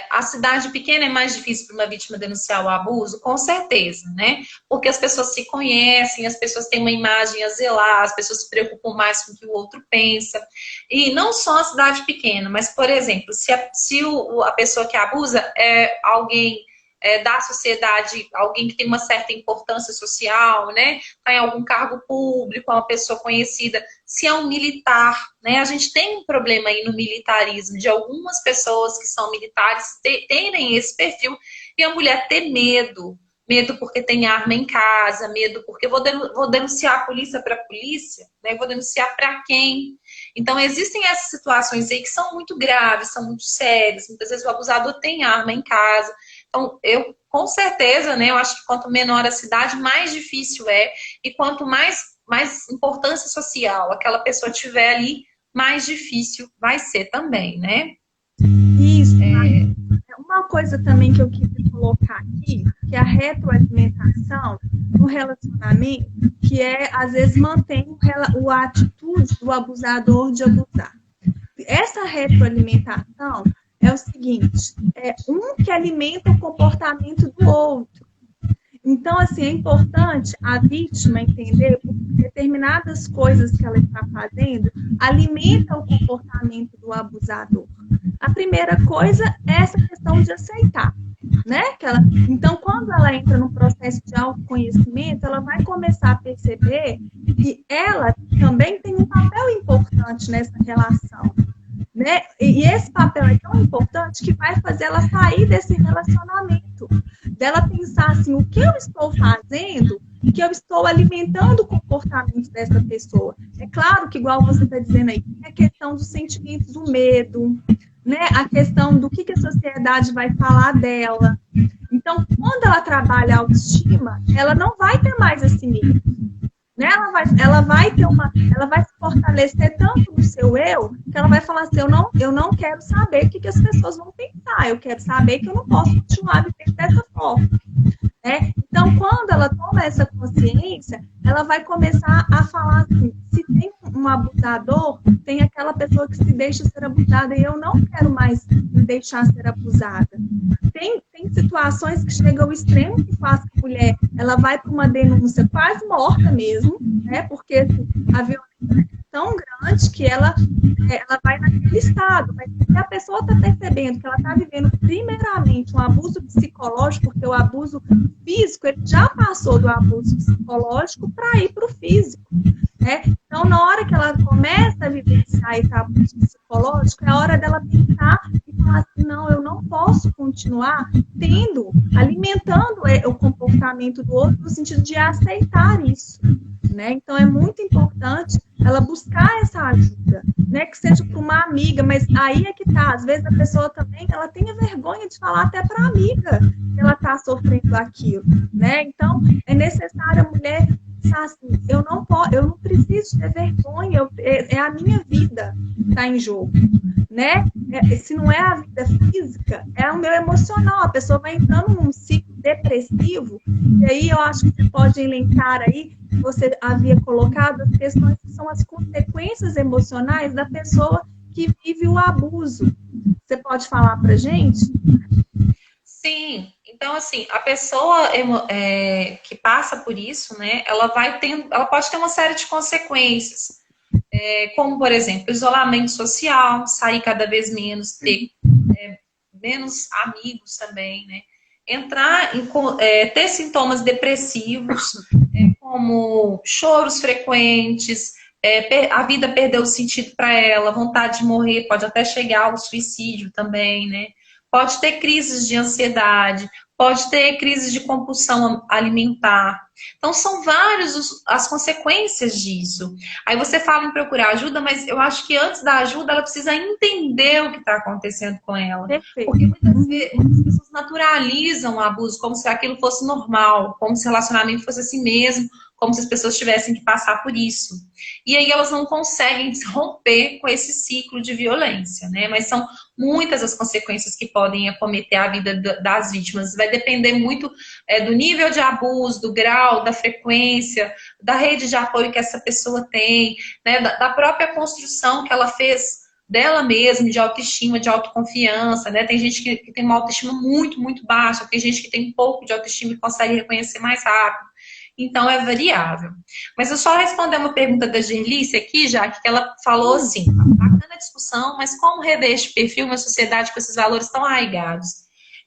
A cidade pequena é mais difícil para uma vítima denunciar o abuso? Com certeza, né? Porque as pessoas se conhecem, as pessoas têm uma imagem a zelar, as pessoas se preocupam mais com o que o outro pensa. E não só a cidade pequena, mas, por exemplo, se a pessoa que abusa é alguém... da sociedade, alguém que tem uma certa importância social, né? Está em algum cargo público, uma pessoa conhecida. Se é um militar, né? A gente tem um problema aí no militarismo, de algumas pessoas que são militares terem esse perfil e a mulher ter medo. Medo porque tem arma em casa, medo porque vou denunciar a polícia para a polícia, né? Vou denunciar para quem? Então, existem essas situações aí que são muito graves, são muito sérias. Muitas vezes o abusador tem arma em casa. Então, com certeza, né, eu acho que quanto menor a cidade, mais difícil é. E quanto mais importância social aquela pessoa tiver ali, mais difícil vai ser também, né? Isso. Uma coisa também que eu queria colocar aqui, que é a retroalimentação no relacionamento, que às vezes, mantém a atitude do abusador de abusar. Essa retroalimentação é o seguinte, um que alimenta o comportamento do outro. Então, assim, é importante a vítima entender que determinadas coisas que ela está fazendo alimentam o comportamento do abusador. A primeira coisa é essa questão de aceitar, né? Então, quando ela entra no processo de autoconhecimento, ela vai começar a perceber que ela também tem um papel importante nessa relação. Né? E esse papel é tão importante que vai fazer ela sair desse relacionamento, dela pensar assim, o que eu estou fazendo, que eu estou alimentando o comportamento dessa pessoa. É claro que, igual você está dizendo aí, é a questão dos sentimentos do medo, né? A questão do que a sociedade vai falar dela. Então, quando ela trabalha a autoestima, ela não vai ter mais esse medo. Né? Ela vai se fortalecer tanto no seu eu, que ela vai falar assim, eu não quero saber o que as pessoas vão pensar, eu quero saber que eu não posso continuar vivendo dessa forma. Né? Então, quando ela toma essa consciência, ela vai começar a falar assim, se tem um abusador, tem aquela pessoa que se deixa ser abusada e eu não quero mais me deixar ser abusada. Tem situações que chegam ao extremo que faz que a mulher ela vai para uma denúncia quase morta mesmo, né? Porque assim, a violência é tão grande que ela vai naquele estado. Mas se a pessoa está percebendo que ela está vivendo primeiramente um abuso psicológico, porque o abuso físico ele já passou do abuso psicológico para ir para o físico. Né? Então, na hora que ela começa a vivenciar esse abuso psicológico, é a hora dela pensar e falar assim, não, eu não posso continuar alimentando o comportamento do outro no sentido de aceitar isso. Né? Então, é muito importante ela buscar essa ajuda, né? Que seja para uma amiga, mas aí é que tá, às vezes a pessoa também, ela tem a vergonha de falar até para a amiga que ela está sofrendo aquilo, né? Então, é necessário a mulher pensar assim, eu não preciso ter vergonha, é a minha vida que está em jogo, né? Se não é a vida física, é o meu emocional, a pessoa vai entrando num ciclo depressivo, e aí eu acho que você pode elencar aí, você havia colocado as questões que são as consequências emocionais da pessoa que vive o abuso. Você pode falar para gente? Sim, então assim, a pessoa que passa por isso, né, ela pode ter uma série de consequências, como por exemplo, isolamento social, sair cada vez menos, ter menos amigos também, né, ter sintomas depressivos, como choros frequentes, a vida perdeu o sentido para ela, vontade de morrer, pode até chegar ao suicídio também, né? Pode ter crises de ansiedade, pode ter crises de compulsão alimentar. Então, são várias as consequências disso. Aí você fala em procurar ajuda, mas eu acho que antes da ajuda, ela precisa entender o que está acontecendo com ela. Perfeito. Porque muitas vezes as pessoas naturalizam o abuso como se aquilo fosse normal, como se o relacionamento fosse assim mesmo, como se as pessoas tivessem que passar por isso. E aí elas não conseguem romper com esse ciclo de violência, né? Mas são muitas as consequências que podem acometer a vida das vítimas. Vai depender muito do nível de abuso, do grau, da frequência, da rede de apoio que essa pessoa tem, né? Da própria construção que ela fez dela mesma, de autoestima, de autoconfiança, né? Tem gente que tem uma autoestima muito, muito baixa, tem gente que tem um pouco de autoestima e consegue reconhecer mais rápido. Então, é variável. Mas eu só responder uma pergunta da Gerlice aqui, já que ela falou assim, bacana a discussão, mas como rever este perfil uma sociedade com esses valores tão arraigados?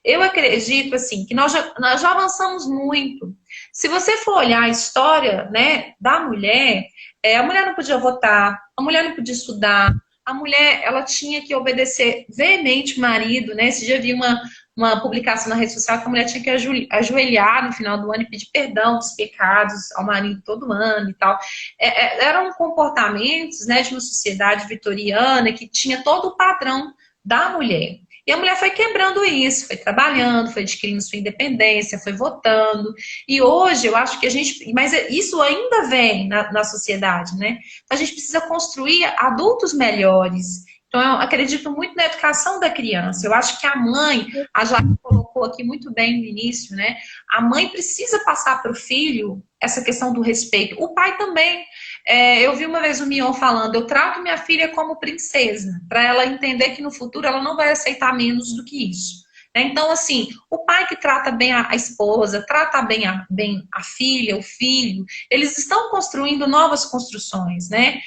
Eu acredito, assim, que nós já avançamos muito. Se você for olhar a história, né, da mulher, a mulher não podia votar, a mulher não podia estudar, a mulher, ela tinha que obedecer veemente o marido, né? Esse dia eu vi uma publicação na rede social que a mulher tinha que ajoelhar no final do ano e pedir perdão dos pecados ao marido todo ano e tal. Eram comportamentos, né, de uma sociedade vitoriana que tinha todo o padrão da mulher. E a mulher foi quebrando isso, foi trabalhando, foi adquirindo sua independência, foi votando. E hoje eu acho que mas isso ainda vem na sociedade, né? Então a gente precisa construir adultos melhores. Então, eu acredito muito na educação da criança. Eu acho que a mãe, a Jaque colocou aqui muito bem no início, né? A mãe precisa passar para o filho essa questão do respeito. O pai também. Eu vi uma vez o Mion falando, eu trato minha filha como princesa, para ela entender que no futuro ela não vai aceitar menos do que isso. Então, assim, o pai que trata bem a esposa, trata bem a filha, o filho, eles estão construindo novas construções, né?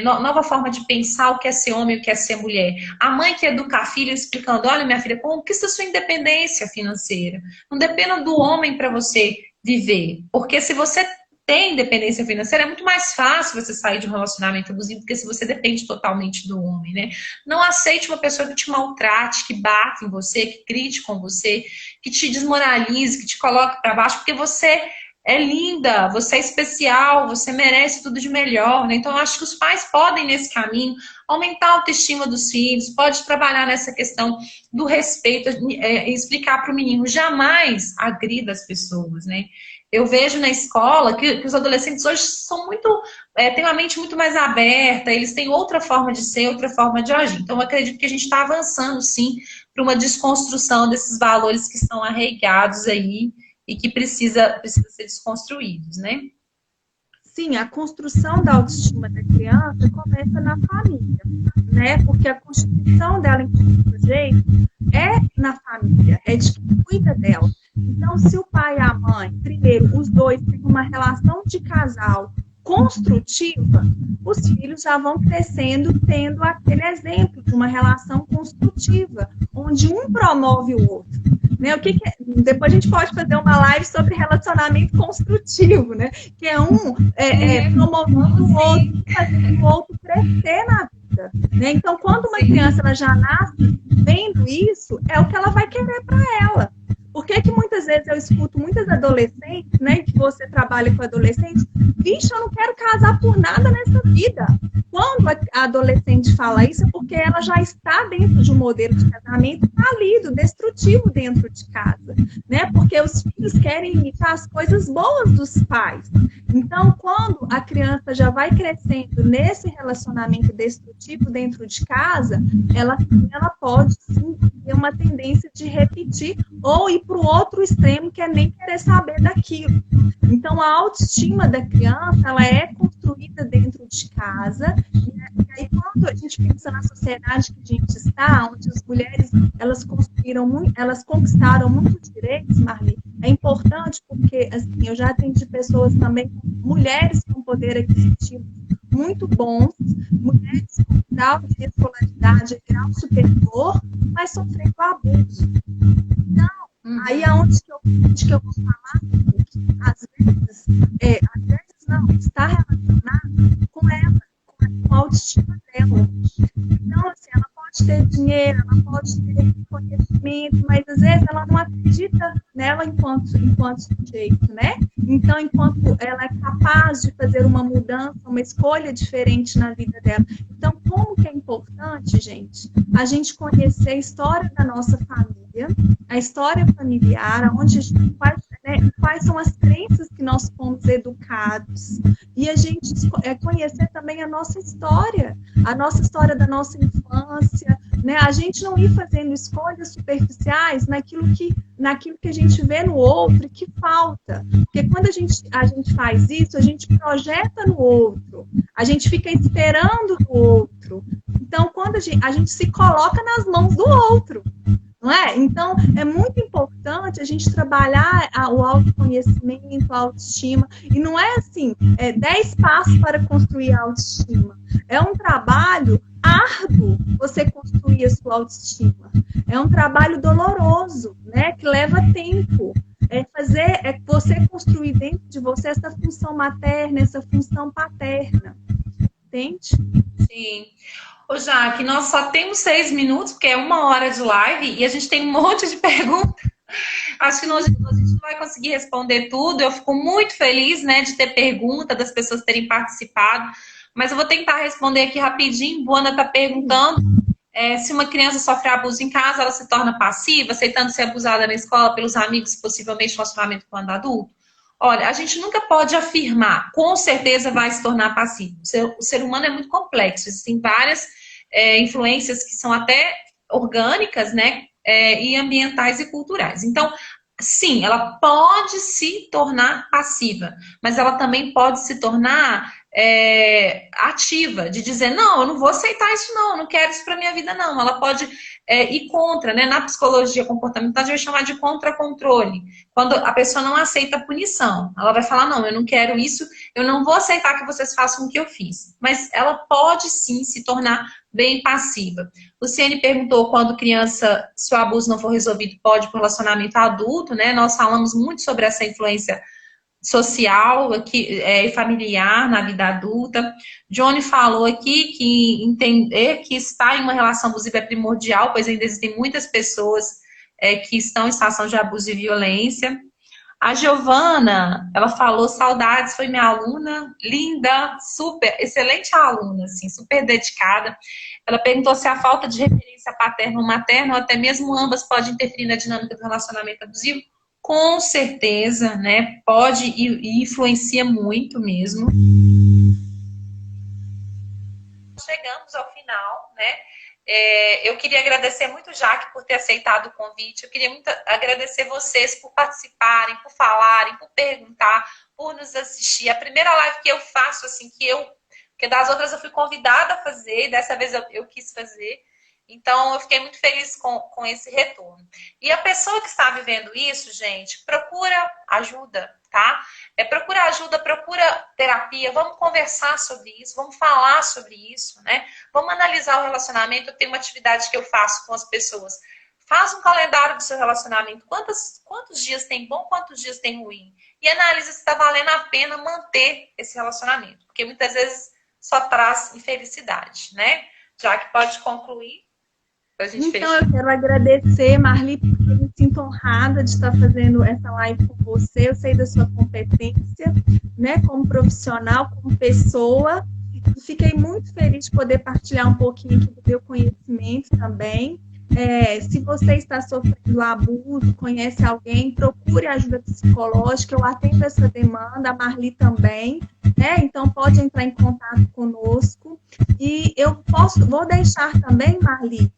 Nova forma de pensar o que é ser homem e o que é ser mulher. A mãe que educa a filha explicando, olha, minha filha, conquista sua independência financeira. Não dependa do homem para você viver. Porque se você tem independência financeira, é muito mais fácil você sair de um relacionamento abusivo, porque se você depende totalmente do homem, né? Não aceite uma pessoa que te maltrate, que bata em você, que grite com você, que te desmoralize, que te coloque para baixo, porque você é linda, você é especial, você merece tudo de melhor, né? Então, eu acho que os pais podem, nesse caminho, aumentar a autoestima dos filhos, pode trabalhar nessa questão do respeito, explicar para o menino, jamais agrida as pessoas, né? Eu vejo na escola que os adolescentes hoje são têm uma mente muito mais aberta, eles têm outra forma de ser, outra forma de agir. Então, eu acredito que a gente está avançando, sim, para uma desconstrução desses valores que estão arraigados aí e que precisa ser desconstruídos, né? Sim, a construção da autoestima da criança começa na família, né? Porque a constituição dela, enquanto sujeito, é na família, é de quem cuida dela. Então, se o pai e a mãe, primeiro, os dois têm uma relação de casal construtiva, os filhos já vão crescendo tendo aquele exemplo de uma relação construtiva, onde um promove o outro. Né? Depois a gente pode fazer uma live sobre relacionamento construtivo, né? Que é promovendo o outro, fazendo o outro crescer na vida. Né? Então, quando uma criança ela já nasce vendo isso, é o que ela vai querer para ela. Por que muitas vezes eu escuto muitas adolescentes, né, que você trabalha com adolescentes, vixe, eu não quero casar por nada nessa vida. Quando a adolescente fala isso, é porque ela já está dentro de um modelo de casamento falido, destrutivo dentro de casa, né? Porque os filhos querem imitar as coisas boas dos pais. Então, quando a criança já vai crescendo nesse relacionamento destrutivo dentro de casa, ela pode sim ter uma tendência de repetir ou ir para o outro extremo, que é nem querer saber daquilo. Então, a autoestima da criança, ela é construída dentro de casa, e aí quando a gente pensa na sociedade que a gente está, onde as mulheres, elas conquistaram muitos direitos, Marli, é importante porque, assim, eu já atendi pessoas também, mulheres com poder aquisitivo muito bons, mulheres com grau de escolaridade, grau superior, mas sofrendo abuso. Então, aí é onde que eu vou falar que às vezes não, está relacionado com ela, com a autoestima dela. Então, assim, ela pode ter dinheiro, ela pode ter conhecimento, mas às vezes ela não acredita nela enquanto sujeito, né? Então, enquanto ela é capaz de fazer uma mudança, uma escolha diferente na vida dela. Então, como que é importante, gente, a gente conhecer a história da nossa família, a história familiar, onde a gente quais são as crenças que nós fomos educados, e a gente conhecer também a nossa história da nossa infância, né? A gente não ir fazendo escolhas superficiais naquilo que a gente vê no outro e que falta. Porque quando a gente faz isso, a gente projeta no outro, a gente fica esperando no outro. Então, quando a gente se coloca nas mãos do outro, não é? Então, é muito importante a gente trabalhar o autoconhecimento, a autoestima. E não é assim, 10 passos para construir a autoestima. É um trabalho árduo você construir a sua autoestima. É um trabalho doloroso, né? Que leva tempo. É você construir dentro de você essa função materna, essa função paterna. Entende? Sim. Ô, Jaque, nós só temos 6 minutos, porque é 1 hora de live, e a gente tem um monte de perguntas. Acho que a gente não vai conseguir responder tudo. Eu fico muito feliz, né, de ter pergunta, das pessoas terem participado. Mas eu vou tentar responder aqui rapidinho. Buana está perguntando se uma criança sofre abuso em casa, ela se torna passiva, aceitando ser abusada na escola pelos amigos, possivelmente no relacionamento com o adulto. Olha, a gente nunca pode afirmar, com certeza vai se tornar passivo. O ser humano é muito complexo, existem várias influências que são até orgânicas, né? E ambientais e culturais. Então, sim, ela pode se tornar passiva, mas ela também pode se tornar ativa, de dizer, não, eu não vou aceitar isso não, eu não quero isso para minha vida não. Ela pode ir contra, né? Na psicologia comportamental a gente vai chamar de contra-controle. Quando a pessoa não aceita a punição, ela vai falar, não, eu não quero isso, eu não vou aceitar que vocês façam o que eu fiz. Mas ela pode sim se tornar bem passiva. Luciene perguntou quando criança, se o abuso não for resolvido, pode ir para o relacionamento adulto, né? Nós falamos muito sobre essa influência social aqui, e familiar na vida adulta. Johnny falou aqui que entender que estar em uma relação abusiva é primordial, pois ainda existem muitas pessoas que estão em situação de abuso e violência. A Giovana, ela falou, saudades, foi minha aluna, linda, super, excelente aluna, assim, super dedicada. Ela perguntou se a falta de referência paterna ou materna, ou até mesmo ambas, pode interferir na dinâmica do relacionamento abusivo. Com certeza, né? Pode e influencia muito mesmo. Chegamos ao final, né? Eu queria agradecer muito, Jaque, por ter aceitado o convite. Eu queria muito agradecer vocês por participarem, por falarem, por perguntar, por nos assistir. A primeira live que eu faço, assim, porque das outras eu fui convidada a fazer, e dessa vez eu quis fazer. Então, eu fiquei muito feliz com esse retorno. E a pessoa que está vivendo isso, gente, procura ajuda, tá? Procura ajuda, procura terapia, vamos conversar sobre isso, vamos falar sobre isso, né? Vamos analisar o relacionamento. Eu tenho uma atividade que eu faço com as pessoas. Faz um calendário do seu relacionamento. Quantos dias tem bom, quantos dias tem ruim? E analisa se está valendo a pena manter esse relacionamento. Porque muitas vezes só traz infelicidade, né? Já que pode concluir. Então, eu quero agradecer, Marli, porque eu me sinto honrada de estar fazendo essa live com você. Eu sei da sua competência, né, como profissional, como pessoa. E fiquei muito feliz de poder partilhar um pouquinho aqui do meu conhecimento também. Se você está sofrendo abuso, conhece alguém, procure ajuda psicológica. Eu atendo essa demanda, a Marli também, né? Então pode entrar em contato conosco. E eu vou deixar também, Marli,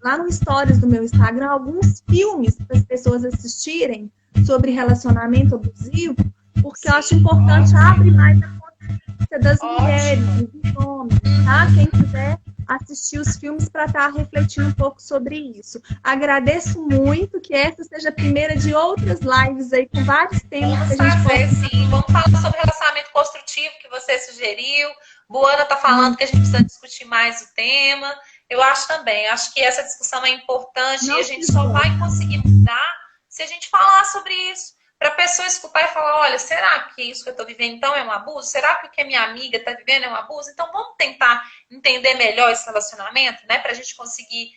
lá no Stories do meu Instagram, alguns filmes para as pessoas assistirem sobre relacionamento abusivo, porque eu acho importante abrir mais a consciência das mulheres, dos homens, tá? Quem quiser assistir os filmes para estar refletindo um pouco sobre isso. Agradeço muito, que essa seja a primeira de outras lives aí com vários temas que a gente pode... Sim, vamos falar sobre relacionamento construtivo que você sugeriu. Buana está falando que a gente precisa discutir mais o tema. Eu acho também, acho que essa discussão é importante e a gente só vai conseguir mudar se a gente falar sobre isso. Para a pessoa escutar e falar, olha, será que isso que eu estou vivendo então é um abuso? Será que o que a minha amiga está vivendo é um abuso? Então vamos tentar entender melhor esse relacionamento, né? Para a gente conseguir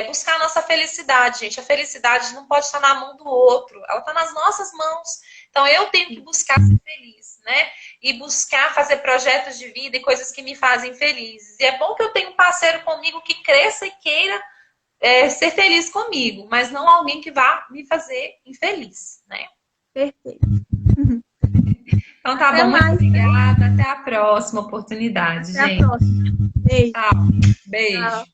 buscar a nossa felicidade, gente. A felicidade não pode estar na mão do outro, ela está nas nossas mãos. Então eu tenho que buscar ser feliz, né? E buscar fazer projetos de vida e coisas que me fazem felizes. E é bom que eu tenha um parceiro comigo que cresça e queira ser feliz comigo, mas não alguém que vá me fazer infeliz, né? Perfeito. Então tá bom, muito obrigada. Até a próxima oportunidade, gente. Até a próxima. Beijo. Tchau. Beijo. Tchau.